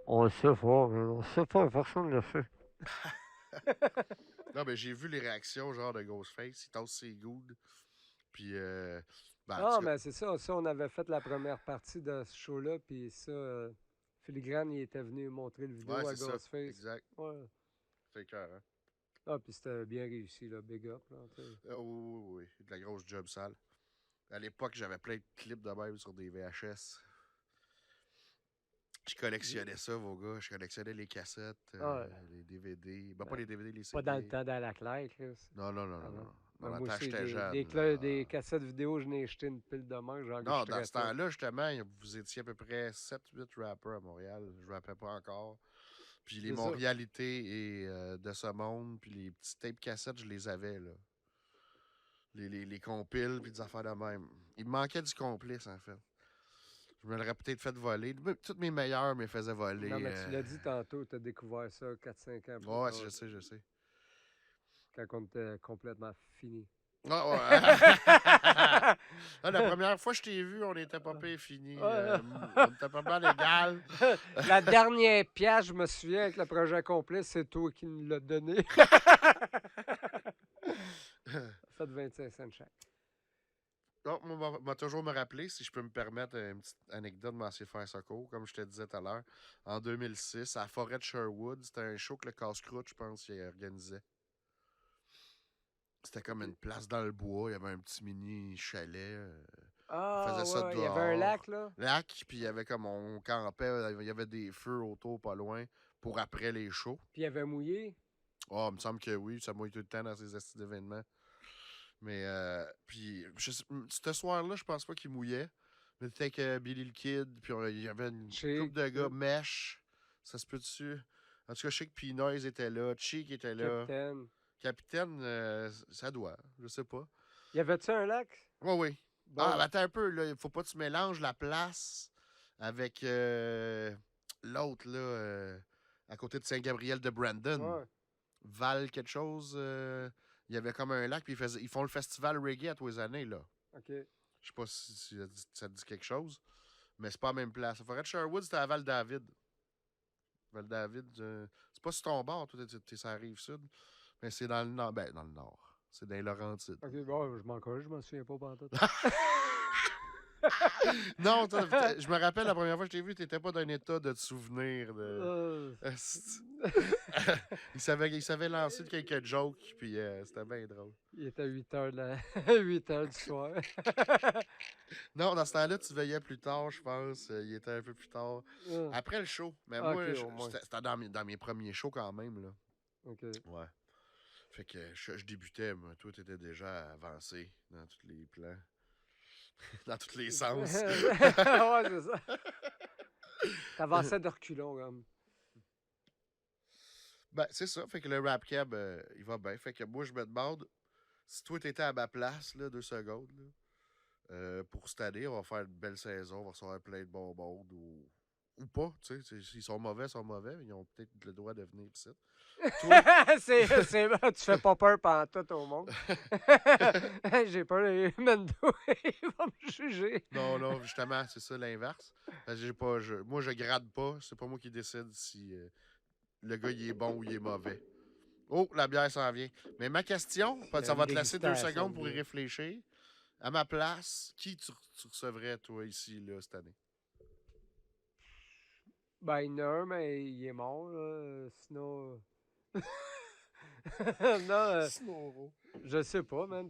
On le sait pas, mais on sait pas, personne ne le fait. Non, mais j'ai vu les réactions, genre, de Ghostface. Il tasse ses goudes. Puis, ben, en Ah, tout cas, mais c'est ça. Ça, on avait fait la première partie de ce show-là, puis ça, Filigrane, il était venu montrer le vidéo ouais, à c'est ça. Ghostface. Exact. Ouais. C'est cœur, hein? Ah, puis c'était bien réussi, là. Big up, là. Tu sais. Oui, oui. De la grosse job sale. À l'époque, j'avais plein de clips de même sur des VHS. Je collectionnais ça, vos gars. Je collectionnais les cassettes, Ah ouais. les DVD. Ben, pas Ouais. les DVD, les CD. Pas dans le temps dans la claire, Chris. Non, non, non, Ah non, non. non. Ben, Dans le moi temps, aussi, j'étais jeune. des cassettes vidéo, je n'ai acheté une pile de main, Non, dans ce temps-là, justement, vous étiez à peu près 7-8 rappers à Montréal. Je rappais pas encore. Puis les C'est ça. Montréalités et de ce monde, puis les petits tapes cassettes, je les avais, là. Les compiles, puis des affaires de même. Il me manquait du complice, en fait. Je me l'aurais peut-être fait voler. Toutes mes meilleures me faisaient voler. Non, mais tu l'as dit tantôt, tu as découvert ça 4-5 ans plus Ouais, tard, je sais, je sais. quand on était complètement fini. Ah, ouais. Ah, la première fois que je t'ai vu, on était pas pire fini. On était pas mal égal. La dernière pièce, je me souviens, avec le projet complet, c'est toi qui nous l'as donné. Ça fait 25 cents chaque. Donc, moi, m'a toujours me rappeler, si je peux me permettre une petite anecdote de m'en faire secours, comme je te disais tout à l'heure. En 2006, à la forêt de Sherwood, c'était un show que le Casse-Croûte, je pense, il organisait. C'était comme une place dans le bois, il y avait un petit mini chalet. Ah, faisait ça ouais, il y avait un dehors. lac, là. Lac, puis il y avait comme on campait, il y avait des feux autour pas loin pour après les shows. Puis il y avait mouillé. Oh, il me semble que oui, ça mouille tout le temps dans ces astuces d'événements. Mais, puis, ce soir-là, je pense pas qu'il mouillait. Mais c'était avec Billy le Kid, puis il y avait une Chic, couple de gars, tout. Mesh, ça se peut dessus. En tout cas, je sais que P-Noise était là, Cheek était là. Capitaine. Capitaine, ça doit, je sais pas. Y avait-tu un lac? Oui, oui. Bon. Ah, attends un peu, là, il faut pas que tu mélanges la place avec l'autre, là, à côté de Saint-Gabriel de Brandon. Ouais. Val quelque chose, il y avait comme un lac, puis ils font le festival reggae à tous les années, là. OK. Je sais pas si ça te dit quelque chose, mais c'est pas la même place. La forêt de Sherwood, c'était à Val-David. Val-David, c'est pas sur ton bord, toi, t'es sur la rive sud, mais c'est dans le nord. Ben, dans le nord. C'est dans les Laurentides. OK, bon, je m'en souviens pas pantoute. Non, je me rappelle la première fois que je t'ai vu, t'étais pas dans un état de te souvenir de. Il savait lancer quelques jokes, puis c'était bien drôle. Il était 8 heures, 8 heures du soir. Non, dans ce temps-là, tu veillais plus tard, je pense. Il était un peu plus tard. Après le show. Mais Ah, moi, ok, au moins. c'était dans mes premiers shows quand même, là. OK. Ouais. Fait que je débutais, moi. Toi, t'étais déjà avancé dans tous les plans. Dans tous les sens. Ouais, c'est ça. T'avançais de reculons, comme. Ben, c'est ça. Fait que le rap cab, il va bien. Fait que moi, je me demande, si toi, t'étais à ma place, là, 2 secondes, là, pour cette année, on va faire une belle saison, on va recevoir plein de bonbons ou pas, tu sais. S'ils sont mauvais, ils sont mauvais. Ils ont peut-être le droit de venir ici. Toi, Tu fais pas peur pantoute au monde. J'ai peur, Mendo, il va me juger. non, justement, c'est ça l'inverse. Parce que moi, je grade pas. C'est pas moi qui décide si le gars, il est bon ou il est mauvais. Oh, la bière s'en vient. Mais ma question, ça va te laisser 2 dégustation secondes de pour y bière. réfléchir. À ma place, qui tu recevrais, toi, ici, là, cette année? Ben, il y en a un, mais il est mort, là. Sinon. Non, je sais pas, man.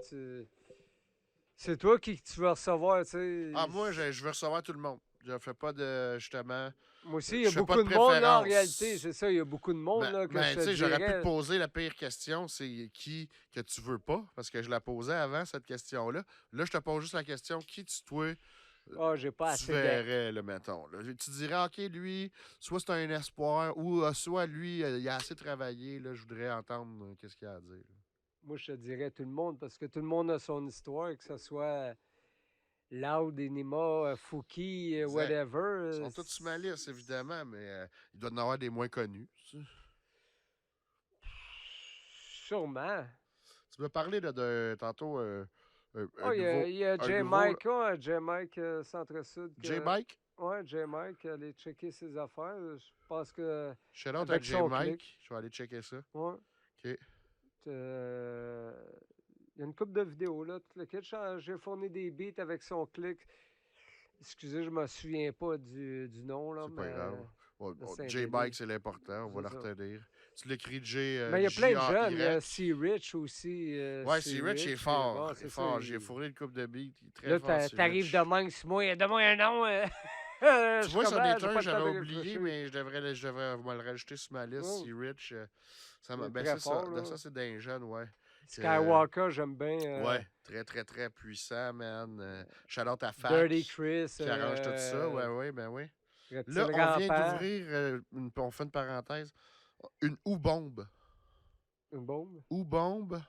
C'est toi qui tu veux recevoir, tu sais. Ah, moi, je veux recevoir tout le monde. Je fais pas de, justement... Moi aussi, il y a je fais beaucoup pas de de monde, là, en préférence. réalité. C'est ça, il y a beaucoup de monde, là, que je tu te sais, j'aurais pu dirais. te poser la pire question, c'est qui que tu veux pas, parce que je la posais avant, cette question-là. Là, je te pose juste la question, qui toi, Ah, j'ai pas tu assez de. verrais, là, mettons. Là. Tu dirais, OK, lui, soit c'est un espoir, ou soit lui, il a assez travaillé, là, je voudrais entendre qu'est-ce qu'il a à dire. Là. Moi, je te dirais tout le monde, parce que tout le monde a son histoire, que ce soit Loud, Enima, Fouki, Exact. whatever. Ils sont tous sur ma liste, évidemment, mais il doit y en avoir des moins connus. Sûrement. Tu m'as parlé tantôt Oh, il y a un J-Mike, J-Mike Centre-Sud. J-Mike? Ouais, J-Mike, aller checker ses affaires. Je pense que. Shout out à Avec son J-Mike. clic. Je vais aller checker ça. Ouais. OK. Il y a une couple de vidéos, là. Tout le kit. J'ai fourni des beats avec son clic. Excusez, je me souviens pas du nom, là. C'est pas mais... grave. Ouais, mais c'est un J-Mike, délire. c'est l'important. On va C'est le ça. retenir. Tu l'écris J. Mais il y a plein de J-A-Y. jeunes. Il y a C-Rich aussi. Ouais, C-Rich, il est fort. bon, Il est c'est fort. ça, J'ai fourré une coupe de beats. Il est très Là, fort. t'arrives C-Rich. demain sur moi. Donne-moi un nom. Tu vois, sur des turns, j'avais oublié, mais je devrais me le rajouter sur ma liste. Oh. C-Rich, ça Il est ben, très c'est ça. fort, là. Ça, c'est d'un jeune, ouais. Skywalker, j'aime bien. Ouais, très, très, très puissant, man. Shout out à Fac. Dirty Chris. Qui arrange tout ça, ouais, ben oui. Reptile Là, on vient rampant. d'ouvrir, on fait une parenthèse, une ou-bombe. Une bombe. Ou-bombe,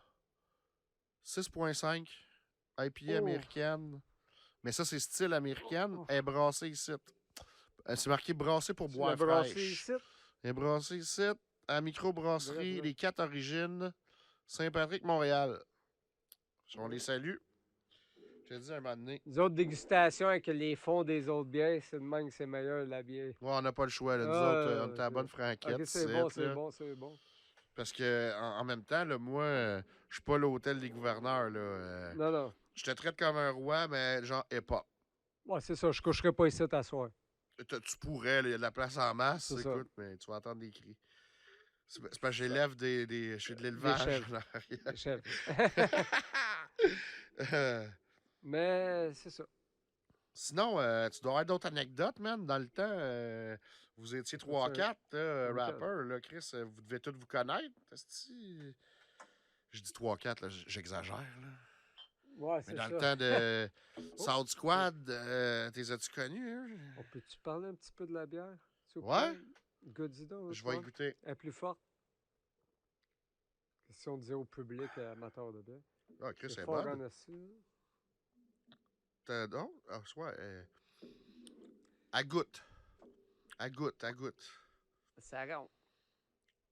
6.5, IPA Oh. américaine. Mais ça, c'est style américaine. Oh. Elle est brassée ici. C'est marqué brassée pour Tu boire l'as brassé fraîche. ici? Elle est brassée ici, à la microbrasserie Bref, Les 4 Origines, Saint-Patrick, Montréal. On les salue. Je te dis un moment donné. Les autres dégustations avec les fonds des autres bières, c'est de même que c'est meilleur la bière. Ouais, on n'a pas le choix. Là. Nous Ah, autres, on est à la bonne franquette. Ok, c'est ici, bon, c'est là. bon, c'est bon. Parce que en même temps, là, moi, je suis pas l'hôtel des gouverneurs. Là. Non, non. Je te traite comme un roi, mais genre hip-hop. Ouais, c'est ça, je coucherai pas ici à soir. Tu pourrais, il y a de la place en masse, C'est ça. écoute, mais tu vas entendre des cris. C'est parce que j'élève je suis de l'élevage. chèvres. en arrière. Chef. Euh, Mais c'est ça. Sinon, tu dois avoir d'autres anecdotes, man. Dans le temps, vous étiez 3-4 Ok. rappers, là, Chris. Vous devez tous vous connaître. Est-ce je dis 3-4, là, j'exagère. Là. Ouais, Mais c'est dans ça. le temps de South Squad, t'es as-tu connus? Hein? On peut-tu parler un petit peu de la bière? s'il vous Ouais. plaît? Godzilla, Je vais y goûter. Elle est plus forte. Si on disait au public amateur de bière. Ah, Chris, c'est fort bonne. en esti, Non? Ah, ouais. Elle goûte. Elle goûte. ça rentre.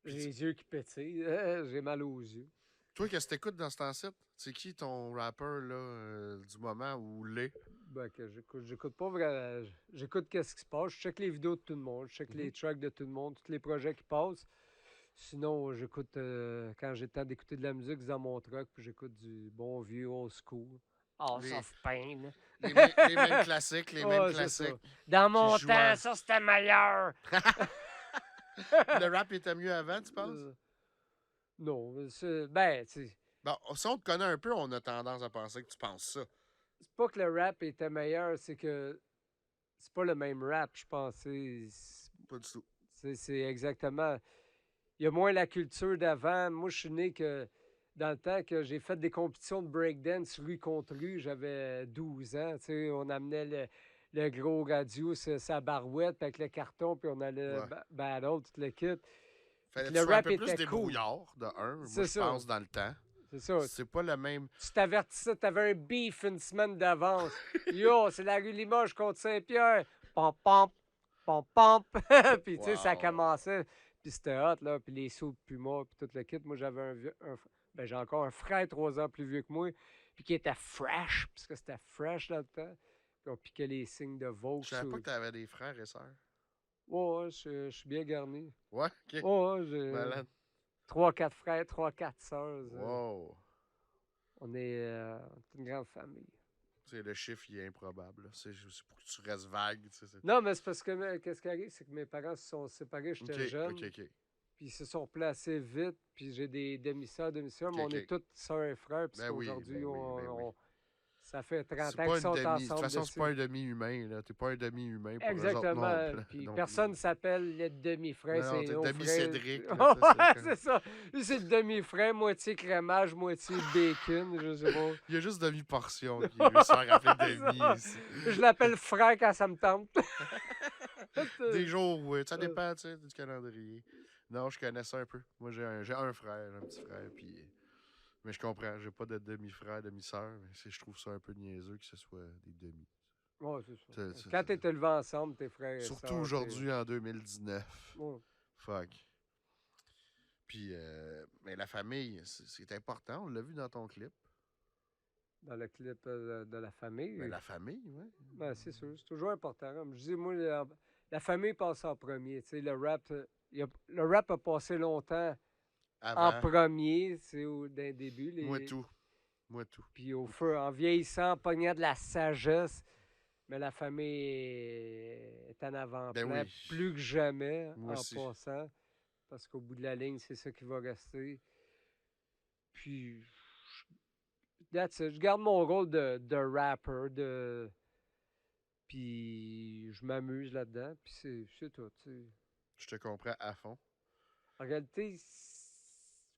Puis J'ai les yeux qui pétillent. J'ai mal aux yeux. Toi, qu'est-ce que t'écoutes dans ce temps-ci? C'est qui ton rapper là, du moment ou l'est? Ben, que j'écoute pas vraiment. J'écoute qu'est-ce qui se passe. Je check les vidéos de tout le monde. Je check les tracks de tout le monde, tous les projets qui passent. Sinon, j'écoute, quand j'ai le temps d'écouter de la musique, c'est dans mon truck, puis j'écoute du bon vieux old school. House Les- of Pain. là. Les mêmes classiques, les mêmes Ouais, c'est ça. classiques. Dans mon jouent temps, à- ça c'était meilleur. Le rap était mieux avant, tu penses? Non, ben, c'est Bon, si on te connaît un peu, on a tendance à penser que tu penses ça. pas que le rap était meilleur, c'est que c'est pas le même rap, je pense. Pas du tout. C'est exactement. Il y a moins la culture d'avant. Moi, je suis né que dans le temps que j'ai fait des compétitions de breakdance rue contre rue, j'avais 12 ans. Tu sais, on amenait le gros radio, sa barouette, puis avec le carton, puis on allait Ouais. battle, tout le kit. Fallait Le que tu sois un rap peu plus était cool. débrouillard, de un, moi, C'est je ça. pense, dans le temps. C'est ça. C'est pas le même... Tu t'avertissais, t'avais un beef une semaine d'avance. Yo, c'est la rue Limoges contre Saint-Pierre. Pom, pom, pom, pom. Puis, tu sais, ça Wow. commençait. Puis c'était hot, là. Puis les sauts de Puma, puis tout le kit. Moi, j'avais ben, j'ai encore un frère 3 ans plus vieux que moi. Puis qui était fresh, parce que c'était fresh dans le temps. Puis on piquait les signes de Vaux. Je savais pas que t'avais des frères et sœurs. Ouais, je suis bien garni. Ouais, OK. Ouais, j'ai Malade. 3-4 frères, 3-4 sœurs. Wow. On est une grande famille. Tu sais, le chiffre, il est improbable. là. C'est pour que tu restes vague. Tu sais, Non, mais c'est parce que qu'est-ce qui arrive, c'est que mes parents se sont séparés, j'étais OK, jeune, OK. puis ils se sont placés vite, puis j'ai des demi-sœurs, demi-sœurs, mais Ok, on est tous sœurs et frères, puis Ben oui, aujourd'hui, ben oui, ben oui. ça fait 30 C'est ans pas qu'ils une sont demi... De toute ensemble. façon, dessus. c'est pas un demi-humain. Là. T'es pas un demi-humain pour eux autres Exactement, non plus. puis Non personne plus. ne s'appelle le demi-frère, Non, c'est t'es nos demi-Cédric, frères. là, ça, Ouais, c'est c'est ça. Lui, c'est le demi-frère, moitié crémage, moitié bacon, je sais pas. Il y a juste demi-portion qui veut se faire appeler C'est demi. ça. ici. Je l'appelle frère quand ça me tente. Des jours, oui. Ça dépend tu sais, du calendrier. Non, je connais ça un peu. Moi, j'ai un frère, un petit frère, puis Mais je comprends, j'ai pas de demi-frère, demi-sœur, mais je trouve ça un peu niaiseux que ce soit des demi. Ouais, c'est ça. C'est- Quand c'est- t'es élevé ensemble, tes frères et Surtout sœurs, aujourd'hui en 2019. Ouais. Fuck. Puis, mais la famille, c'est important, on l'a vu dans ton clip. Dans le clip de la famille. Mais la famille, ouais. Ben, c'est sûr, c'est toujours important. Comme je dis, moi, la famille passe en premier. Tu sais, le rap a passé longtemps en Avant, premier, tu sais, d'un début. moi tout. Moi tout. Puis au feu, en vieillissant, en pognant de la sagesse, mais la famille est en avant-plan Ben oui. plus que jamais Moi en aussi. passant. Parce qu'au bout de la ligne, c'est ça qui va rester. Puis, that's it. Je garde mon rôle de rapper, puis je m'amuse là-dedans, puis c'est tout. Tu sais. Je te comprends à fond. En réalité,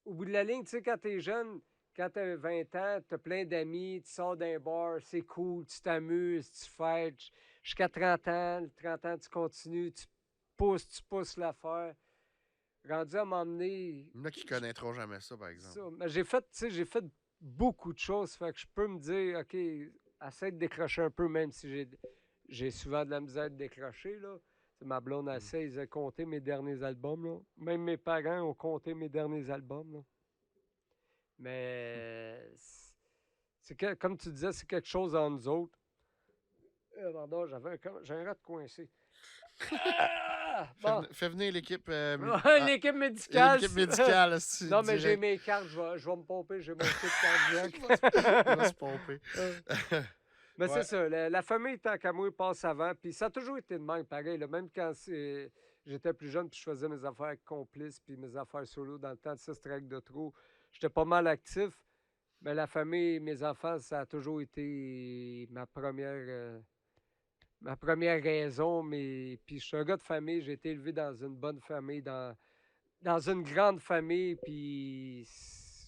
au bout de la ligne, tu sais, quand t'es jeune, quand t'as 20 ans, t'as plein d'amis, tu sors d'un bar, c'est cool, tu t'amuses, tu fêtes. Jusqu'à 30 ans, 30 ans, tu continues, tu pousses l'affaire. Rendu à m'emmener. Il y en a qui connaîtront jamais ça, par exemple. Ça. Mais j'ai fait, tu sais, j'ai fait beaucoup de choses, fait que je peux me dire, OK, essaie de décrocher un peu, même si j'ai souvent de la misère de décrocher, là. C'est ma blonde essaie, ils ont compté mes derniers albums, là. Même mes parents ont compté mes derniers albums, là. Mais, comme tu disais, c'est quelque chose en nous autres. Pardon, j'ai un rat coincé. Ah! Bon. Fais venir l'équipe. L'équipe médicale. L'équipe médicale, si, Non, mais j'ai direct. mes cartes, je vais me pomper, j'ai mon kit cardiaque. Il va se pomper. Mais Ouais. c'est ça, la famille, tant qu'à moi, passe avant. Puis ça a toujours été de même, pareil. Là, même quand j'étais plus jeune, puis je faisais mes affaires avec complices, puis mes affaires solo dans le temps de 6 tracks de trop, j'étais pas mal actif. Mais la famille, mes enfants, ça a toujours été ma première raison. Puis je suis un gars de famille, j'ai été élevé dans une bonne famille, dans une grande famille, puis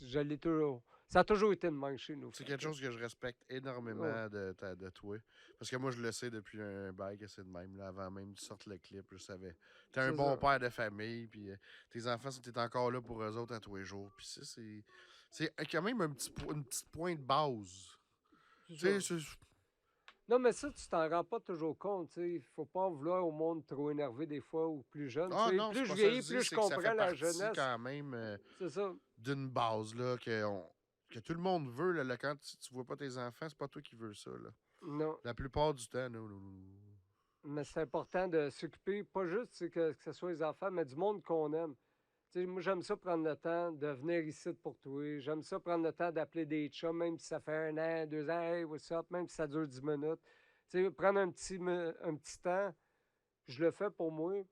je l'ai toujours. Ça a toujours été de même chez nous. C'est quelque chose que je respecte énormément de toi. Parce que moi, je le sais depuis un bail que c'est de même. Là, avant même que tu sortes le clip, je savais. T'es un C'est bon ça. père de famille, puis tes enfants, t'es encore là pour eux autres à tous les jours. Puis ça, c'est quand même une petite point de base. C'est Tu sais, ça. Non, mais ça, tu t'en rends pas toujours compte. Il faut pas en vouloir au monde trop énervé des fois ou plus jeune. Ah tu sais. non, Plus c'est je pas ça que vieillis, je dis, plus je c'est que ça comprends fait la partie jeunesse. quand même C'est ça. d'une base là, que tout le monde veut. Là, quand tu vois pas tes enfants, c'est pas toi qui veux ça. Là. Non. La plupart du temps, non. Mais c'est important de s'occuper, pas juste tu sais, que ce soit les enfants, mais du monde qu'on aime. Tu sais, moi, j'aime ça prendre le temps de venir ici pour toi. J'aime ça prendre le temps d'appeler des chums, même si ça fait 1 an, 2 ans, hey, what's up, même si ça dure 10 minutes. Tu sais, prendre un petit temps, je le fais pour moi.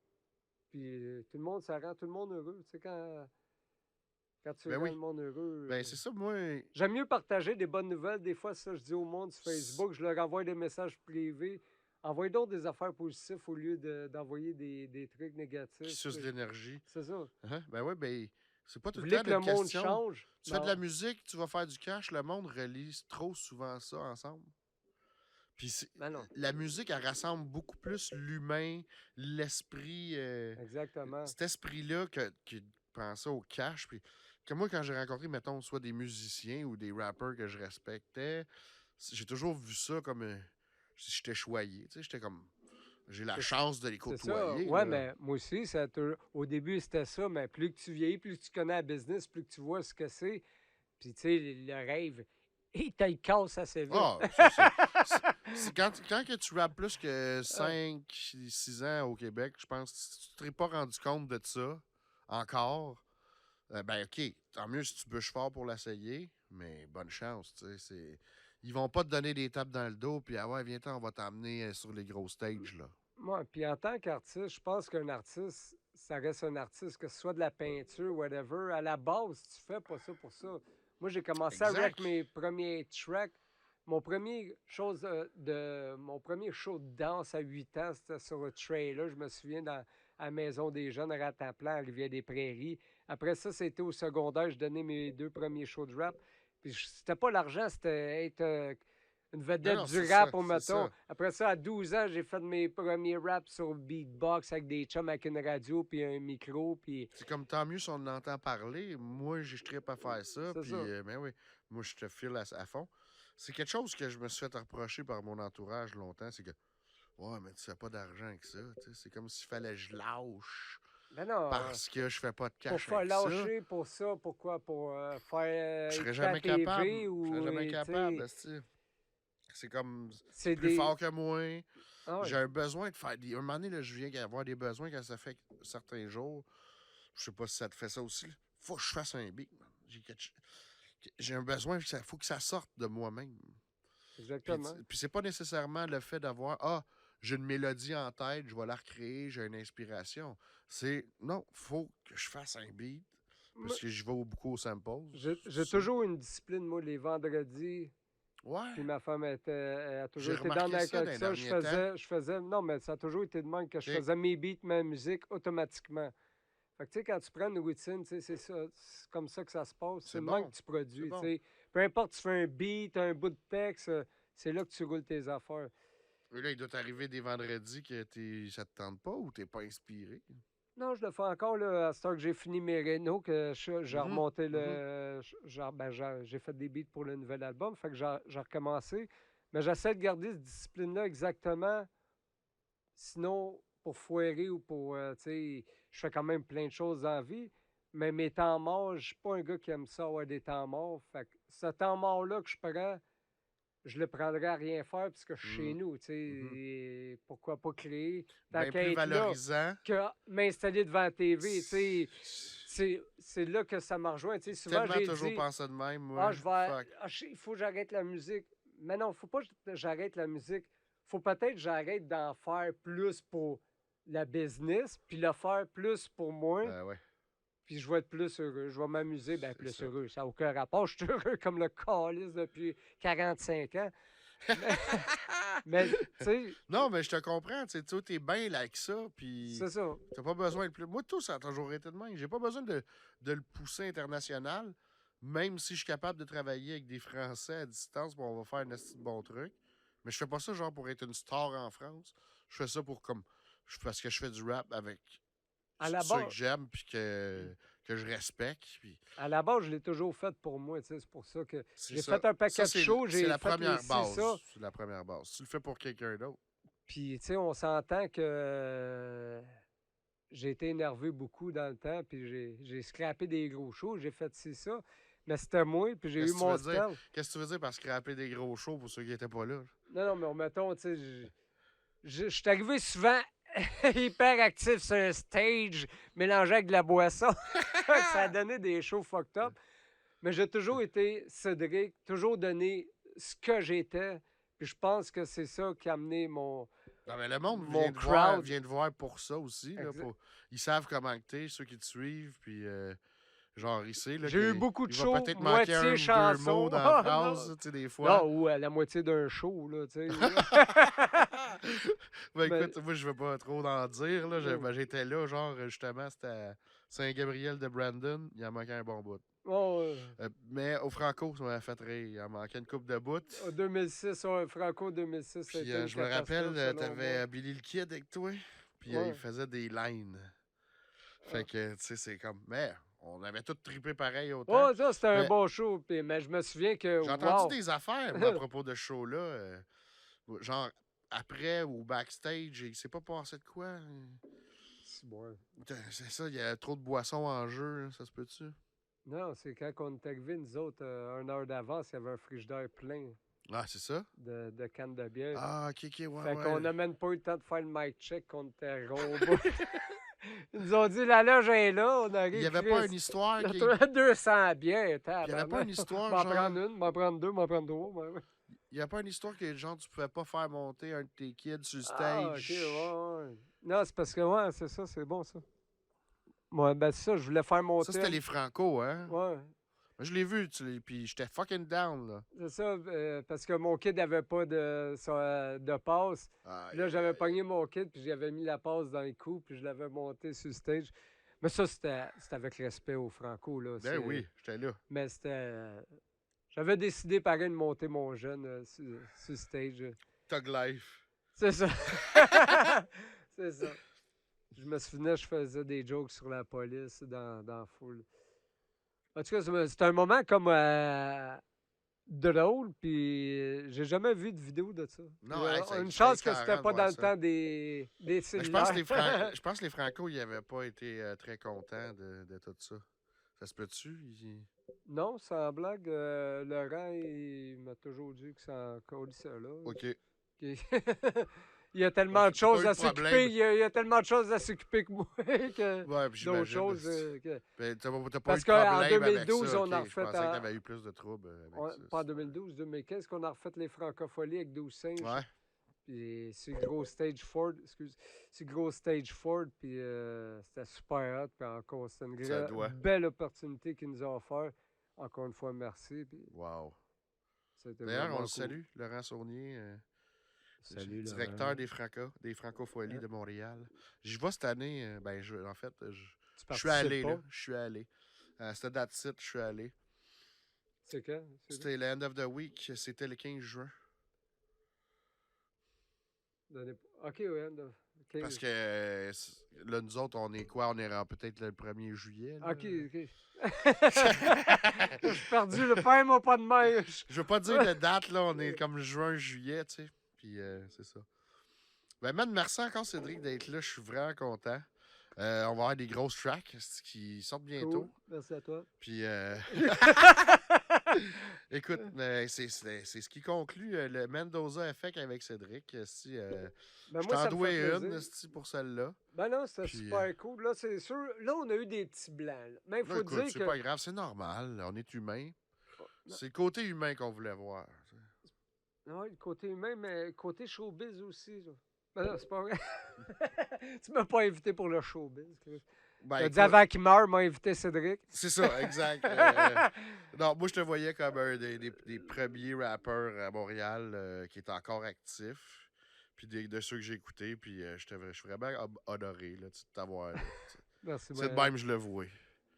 Puis tout le monde, ça rend tout le monde heureux. Tu sais, quand tu Ben rends oui. le monde heureux. Ben, c'est ça, moi. J'aime mieux partager des bonnes nouvelles. Des fois, ça, je dis au monde sur Facebook, je leur envoie des messages privés. Envoyez donc des affaires positives au lieu d'envoyer des trucs négatifs. Qui suce tu de sais. l'énergie. C'est ça. Hein? Ben ouais, ben, c'est pas tout Vous le voulez temps que le une monde question. change? Tu fais de la Non. musique, tu vas faire du cash, le monde relie trop souvent ça ensemble. Puis Ben non. la musique, elle rassemble beaucoup plus l'humain, l'esprit, Exactement. cet esprit-là qui pensait au cash. Puis que moi, quand j'ai rencontré, mettons, soit des musiciens ou des rappers que je respectais, j'ai toujours vu ça comme si j'étais choyé. Tu sais, j'étais comme. J'ai la C'est- chance de les C'est ça. côtoyer. Ouais, là. mais moi aussi, au début, c'était ça. Mais plus que tu vieillis, plus que tu connais la business, plus que tu vois ce que c'est. Puis, tu sais, le rêve, il te le casse assez vite. Ah, c'est quand que tu rappes plus que 5, 6 ans au Québec, je pense que si tu ne t'es pas rendu compte de ça encore, ben OK, tant mieux si tu bûches fort pour l'essayer, mais bonne chance, tu sais. Ils vont pas te donner des tapes dans le dos, puis ah ouais, viens-t'en, on va t'emmener sur les gros stages, là. Moi, puis en tant qu'artiste, je pense qu'un artiste, ça reste un artiste, que ce soit de la peinture, whatever. À la base, tu fais pas ça pour ça. Moi, j'ai commencé Exact. avec mes premiers tracks. Mon premier show de danse à 8 ans, c'était sur un trailer. Je me souviens à la Maison des Jeunes, à Rataplan, à Rivière-des-Prairies. Après ça, c'était au secondaire. Je donnais mes 2 premiers shows de rap. Puis c'était pas l'argent, c'était être une vedette non, du c'est rap, ça, au c'est mettons. ça. Après ça, à 12 ans, j'ai fait mes premiers raps sur beatbox avec des chums avec une radio puis un micro, puis C'est comme tant mieux si on entend parler. Moi, je trippe à faire ça. c'est Puis, ça. ben oui, moi, je te file à fond. C'est quelque chose que je me suis fait reprocher par mon entourage longtemps. C'est que, ouais, mais tu fais pas d'argent avec ça. Tu sais. C'est comme s'il fallait que je lâche Ben non, parce que je fais pas de pour cash faire avec ça. lâcher pour ça, pourquoi? Pour faire Je serais écouter à jamais TV capable. Je ou, serais jamais tu capable. sais, esti. C'est comme c'est plus des... fort que moi. Ah ouais. J'ai un besoin de faire des. Un moment donné, là, je viens d'avoir des besoins quand ça fait certains jours. Je sais pas si ça te fait ça aussi. Là. Faut que je fasse un beat, man. J'ai un besoin, faut que ça sorte de moi-même. Puis, Exactement. puis c'est pas nécessairement le fait d'avoir j'ai une mélodie en tête, je vais la recréer, j'ai une inspiration. C'est non, faut que je fasse un beat Moi, parce que je vais beaucoup aux samples. j'ai Ça. toujours une discipline, moi, les vendredis. Ouais. Puis ma femme elle a toujours J'ai été dans remarqué avec ça dans les ça. derniers Je faisais, non, mais ça a toujours été de même que je Ok. faisais mes beats, ma musique automatiquement. Fait que, tu sais, quand tu prends une routine, tu sais, c'est ça, c'est comme ça que ça se passe. C'est C'est le même bon. que tu produis, C'est bon. tu sais. Peu importe, tu fais un beat, un bout de texte, c'est là que tu roules tes affaires. Et là, il doit t'arriver des vendredis que ça te tente pas ou t'es pas inspiré. Non, je le fais encore, là, à ce temps que j'ai fini mes rénaux, que j'ai Mhm, remonté mhm. j'ai fait des beats pour le nouvel album, fait que j'ai recommencé. Mais j'essaie de garder cette discipline-là exactement. Sinon, pour foirer ou pour, tu sais, je fais quand même plein de choses en vie, mais mes temps morts, je suis pas un gars qui aime ça avoir des temps morts. Fait que ce temps mort-là que je prends, je le prendrais à rien faire puisque je suis chez Mhm, nous, tu sais. mhm. Et pourquoi pas créer? Tant Bien qu'à plus être là, valorisant. que m'installer devant la TV, tu sais. C'est là que ça m'a rejoint. Tu sais, souvent, Tellement j'ai toujours dit, pensé de même, moi. je vais, Fuck. il faut que j'arrête la musique. Mais non, faut pas que j'arrête la musique. Faut peut-être que j'arrête d'en faire plus pour la business, puis le faire plus pour moi, Ouais. puis je vais être plus heureux. Je vais m'amuser, ben C'est plus ça. heureux. Ça n'a aucun rapport. Je suis heureux comme le calice depuis 45 ans. Mais, tu sais, Non, mais je te comprends. Tu sais, t'es bien là avec ça, puis c'est ça. t'as pas besoin de plus. Moi, tout, ça a toujours été de même. J'ai pas besoin de le pousser international, même si je suis capable de travailler avec des Français à distance, on va faire un esti de bon truc. Mais je fais pas ça genre pour être une star en France. Je fais ça pour comme. Parce que je fais du rap avec À la ceux que base, j'aime, puis que je respecte. Puis à la base, je l'ai toujours fait pour moi. Tu sais, c'est pour ça que c'est j'ai ça. fait un paquet Ça, de shows, c'est j'ai la fait les première ci, base. ça. C'est la première base. Tu le fais pour quelqu'un d'autre. Puis, tu sais, on s'entend que j'ai été énervé beaucoup dans le temps, puis j'ai scrappé des gros shows, j'ai fait ci, ça. Mais c'était moi, puis j'ai eu Qu'est-ce que tu mon veux dire? spell. Qu'est-ce que tu veux dire par scraper des gros shows pour ceux qui n'étaient pas là? Non, mais mettons, tu sais, je suis arrivé souvent hyper actif sur un stage, mélangé avec de la boisson. Ça a donné des shows fucked up. Mais j'ai toujours été Cédric, toujours donné ce que j'étais. Puis je pense que c'est ça qui a amené mon Non, mais le monde Mon vient crowd. de voir pour ça aussi. Là, Exact. ils savent comment que t'es, ceux qui te suivent, puis genre, ils savent. J'ai eu beaucoup de il va shows, peut-être manquer un moitié ou deux chanson. mots dans la Ah, phrase, non. tu sais, des fois. Non, ou à la moitié d'un show, là, tu sais. Ben Mais- écoute, moi, je veux pas trop en dire. Là. Non. Ben, j'étais là, genre, justement, c'était à Saint-Gabriel de Brandon. Il en manquait un bon bout. Bon, Mais au Franco, ça m'avait fait rire. Il en manquait une coupe de bout. en 2006, Franco 2006, Puis c'était une je me rappelle, catastrophe, selon t'avais moi. Billy le Kid avec toi. Puis Ouais. il faisait des lines. Fait Ah. que, tu sais, c'est comme. Mais on avait tous trippé pareil autant. Ouais, ça, c'était un Mais- bon show. Mais je me souviens que, J'ai entendu wow, des affaires, moi, à propos de ce show-là. Genre, après ou backstage, il s'est pas passé de quoi. c'est bon. C'est ça, il y a trop de boissons en jeu, ça se peut-tu? Non, c'est quand on est arrivé, nous autres, 1 heure d'avance, il y avait un frigidaire plein Ah, c'est ça? de cannes de bière. Ah, ok, ouais, Fait ouais. qu'on n'a même pas eu le temps de faire le mic check, qu'on était rond au bout. Ils nous ont dit, la loge est là, on arrive. Il y avait pas une histoire qui... 200 bières, Il y avait pas une histoire, M'en genre... prendre une, m'en prendre deux, m'en prendre trois. Il y a pas une histoire que, genre, tu pouvais pas faire monter un de tes kids sur le Ah, ok, stage. ouais. Non, c'est parce que, ouais, c'est ça, c'est bon, ça. Ouais, ben c'est ça, je voulais faire monter. Ça, c'était les Franco, hein? Ouais, Moi, je l'ai vu, puis j'étais fucking down, là. c'est ça, parce que mon kid n'avait pas de passe. Aïe, Puis là, j'avais aïe. pogné mon kit, puis j'avais mis la passe dans le cou, puis je l'avais monté sur le stage. Mais ça, c'était avec respect au Franco, là. Ben oui, j'étais là. Mais c'était... J'avais décidé, pareil, de monter mon jeune sur stage. Tug Life. C'est ça. C'est ça. Je me souvenais, je faisais des jokes sur la police dans la foule. En tout cas, c'était un moment comme drôle, puis j'ai jamais vu de vidéo de ça. Non, hey, c'est une chance que écœurant c'était de pas voir dans le ça. temps des Mais cellulaires. je pense que les Franco, ils n'avaient pas été très contents de tout ça. Ça se peut-tu? Non, sans blague, Laurent, il m'a toujours dit que ça en colissait là. OK. Il y a tellement de c'est pas choses eu à de problème. s'occuper. Il y a tellement de choses à s'occuper que moi que Ouais, puis d'autres j'imagine. choses. Ben, t'as pas Parce eu de qu'en problème avec 2012, ça, on a ok. Je refait pensais que t'avais eu plus de troubles avec ça. pas en 2012, 2015, qu'on a refait les francopholies avec 12 singes. Ouais. Puis c'est gros stage Ford, c'est gros stage Ford, puis c'était super hot, puis encore, c'était une Ça doit. belle opportunité qu'ils nous ont offert. Encore une fois, merci. Puis Wow. c'était D'ailleurs, vraiment on le cool. salue, Laurent Saunier, Salut, directeur Laurent. des Francopholies de Montréal. J'y vais cette année. En fait, Tu je suis allé, participes là. pas? Je suis allé. C'était date site, je suis allé. C'est quand? C'était l'end of the week, c'était le 15 juin. OK, ouais. OK, Parce que là, nous autres, on est quoi? On est peut-être le 1er juillet. Là. OK. Je suis perdu, le père m'a pas de main. Je veux pas dire de date, là. On est comme juin, juillet, tu sais. Puis c'est ça. Ben, man, merci encore, Cédric, d'être là. Je suis vraiment content. On va avoir des grosses tracks qui sortent bientôt. Cool. Merci à toi. Puis, écoute, c'est ce qui conclut le Mendoza Effect avec Cédric. Si, Ben, je moi, t'en ça me dois fait une plaisir. esti, pour celle-là. Ben non, c'était Puis, super cool. Là, c'est sûr. Là, on a eu des petits blancs. là. Mais il Là, faut écoute, dire c'est que. pas grave, c'est normal. On est humain. Non. C'est le côté humain qu'on voulait voir. Oui, le côté humain, mais le côté showbiz aussi. Là. Ben non, c'est pas vrai. Tu m'as pas invité pour le showbiz. Chris. Ben, T'as dit écoute, avant qu'il meure, m'a invité Cédric. c'est ça, exact. Non, moi, je te voyais comme un des premiers rappeurs à Montréal qui est encore actif. Puis de ceux que j'ai écoutés. Puis je suis vraiment honoré là, de t'avoir. Là, Merci, c'est de ben, même, je le vois.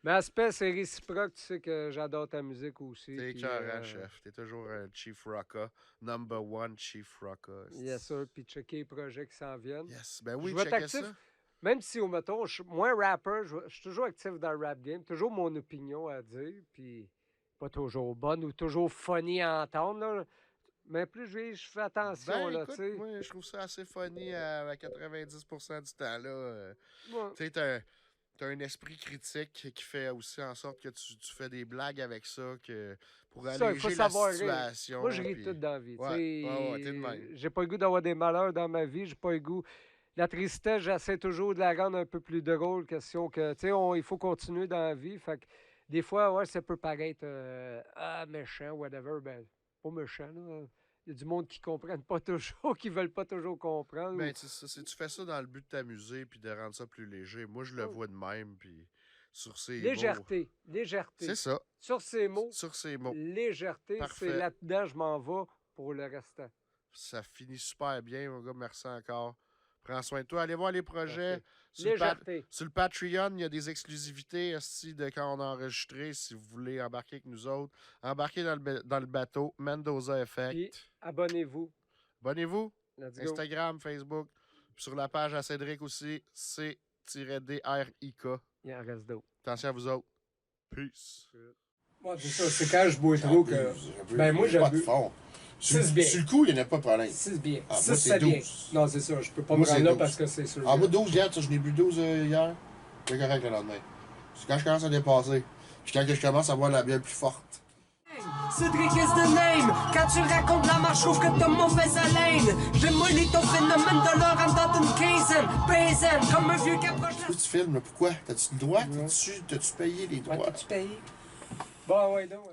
Mais aspect, c'est réciproque. Tu sais que j'adore ta musique aussi. T'es puis, écœurant, chef. T'es toujours un Chief Rocker. Number one Chief Rocker. Yes, sir. Puis checker les projets qui s'en viennent. Yes. Ben oui, Je vais être checker actif. ça. Même si, au mettons, je suis moins rapper, je suis toujours actif dans le rap game. Toujours mon opinion à dire. Puis pas toujours bonne ou toujours funny à entendre. Là. Mais plus je fais attention. Ben, Là, écoute, tu sais. moi, je trouve ça assez funny à 90% du temps. Là. Ouais. Tu sais, t'as un esprit critique qui fait aussi en sorte que tu fais des blagues avec ça pour Ça, il faut alléger la savoir rire. situation. Moi, je ris puis- tout dans la vie. Ouais, tu sais. ouais, t'es de même. J'ai pas le goût d'avoir des malheurs dans ma vie. J'ai pas le goût. La tristesse, j'essaie toujours de la rendre un peu plus drôle. Question que, tu sais, il faut continuer dans la vie. Fait que des fois, ouais, ça peut paraître méchant, whatever. Ben, pas méchant, là. Il y a du monde qui ne comprennent pas toujours, qui veulent pas toujours comprendre. Ben, c'est ça, tu fais ça dans le but de t'amuser puis de rendre ça plus léger. Moi, je le vois de même. Puis sur ces mots. Légèreté. Légèreté. C'est ça. Sur ces mots, Sur ces mots. légèreté, Parfait. c'est là-dedans, je m'en vais pour le restant. Ça finit super bien, mon gars. Merci encore. Prends soin de toi. Allez voir les projets. Parfait. Sur le, Légèreté. sur le Patreon, il y a des exclusivités aussi de quand on a enregistré. Si vous voulez embarquer avec nous autres, embarquez dans le bateau. Mendoza Effect. Puis, abonnez-vous. Abonnez-vous. Let's go. Instagram, Facebook. Puis sur la page à Cédric aussi, C-DRIK. Il en reste d'autres. Attention à vous autres. Peace. Moi, c'est ça. C'est quand je bois trop que. Ben, moi, j'ai bu. Six bières. Sur le coup, il n'y en a pas de problème. 6 bières. Ah, 6, moi, c'est 7 bières. 12. Non, c'est ça. Je peux pas Moi, me rendre c'est là 12. parce que c'est sûr. Ah, moi, 12 hier, ça, je n'ai bu 12 hier. C'est correct le lendemain. C'est quand je commence à dépasser. Puis quand je commence à boire la bière plus forte. Cédric is the name. Quand tu racontes la marche, je trouve que t'as mauvaise haleine. J'ai molli ton phénomène de l'or en dans une quinzaine. Paysanne, comme un vieux qui approche la... Pourquoi tu filmes, là? Pourquoi? T'as-tu le droit? T'as-tu payé les droits? T'as-tu payé? Bon, ouais, donc.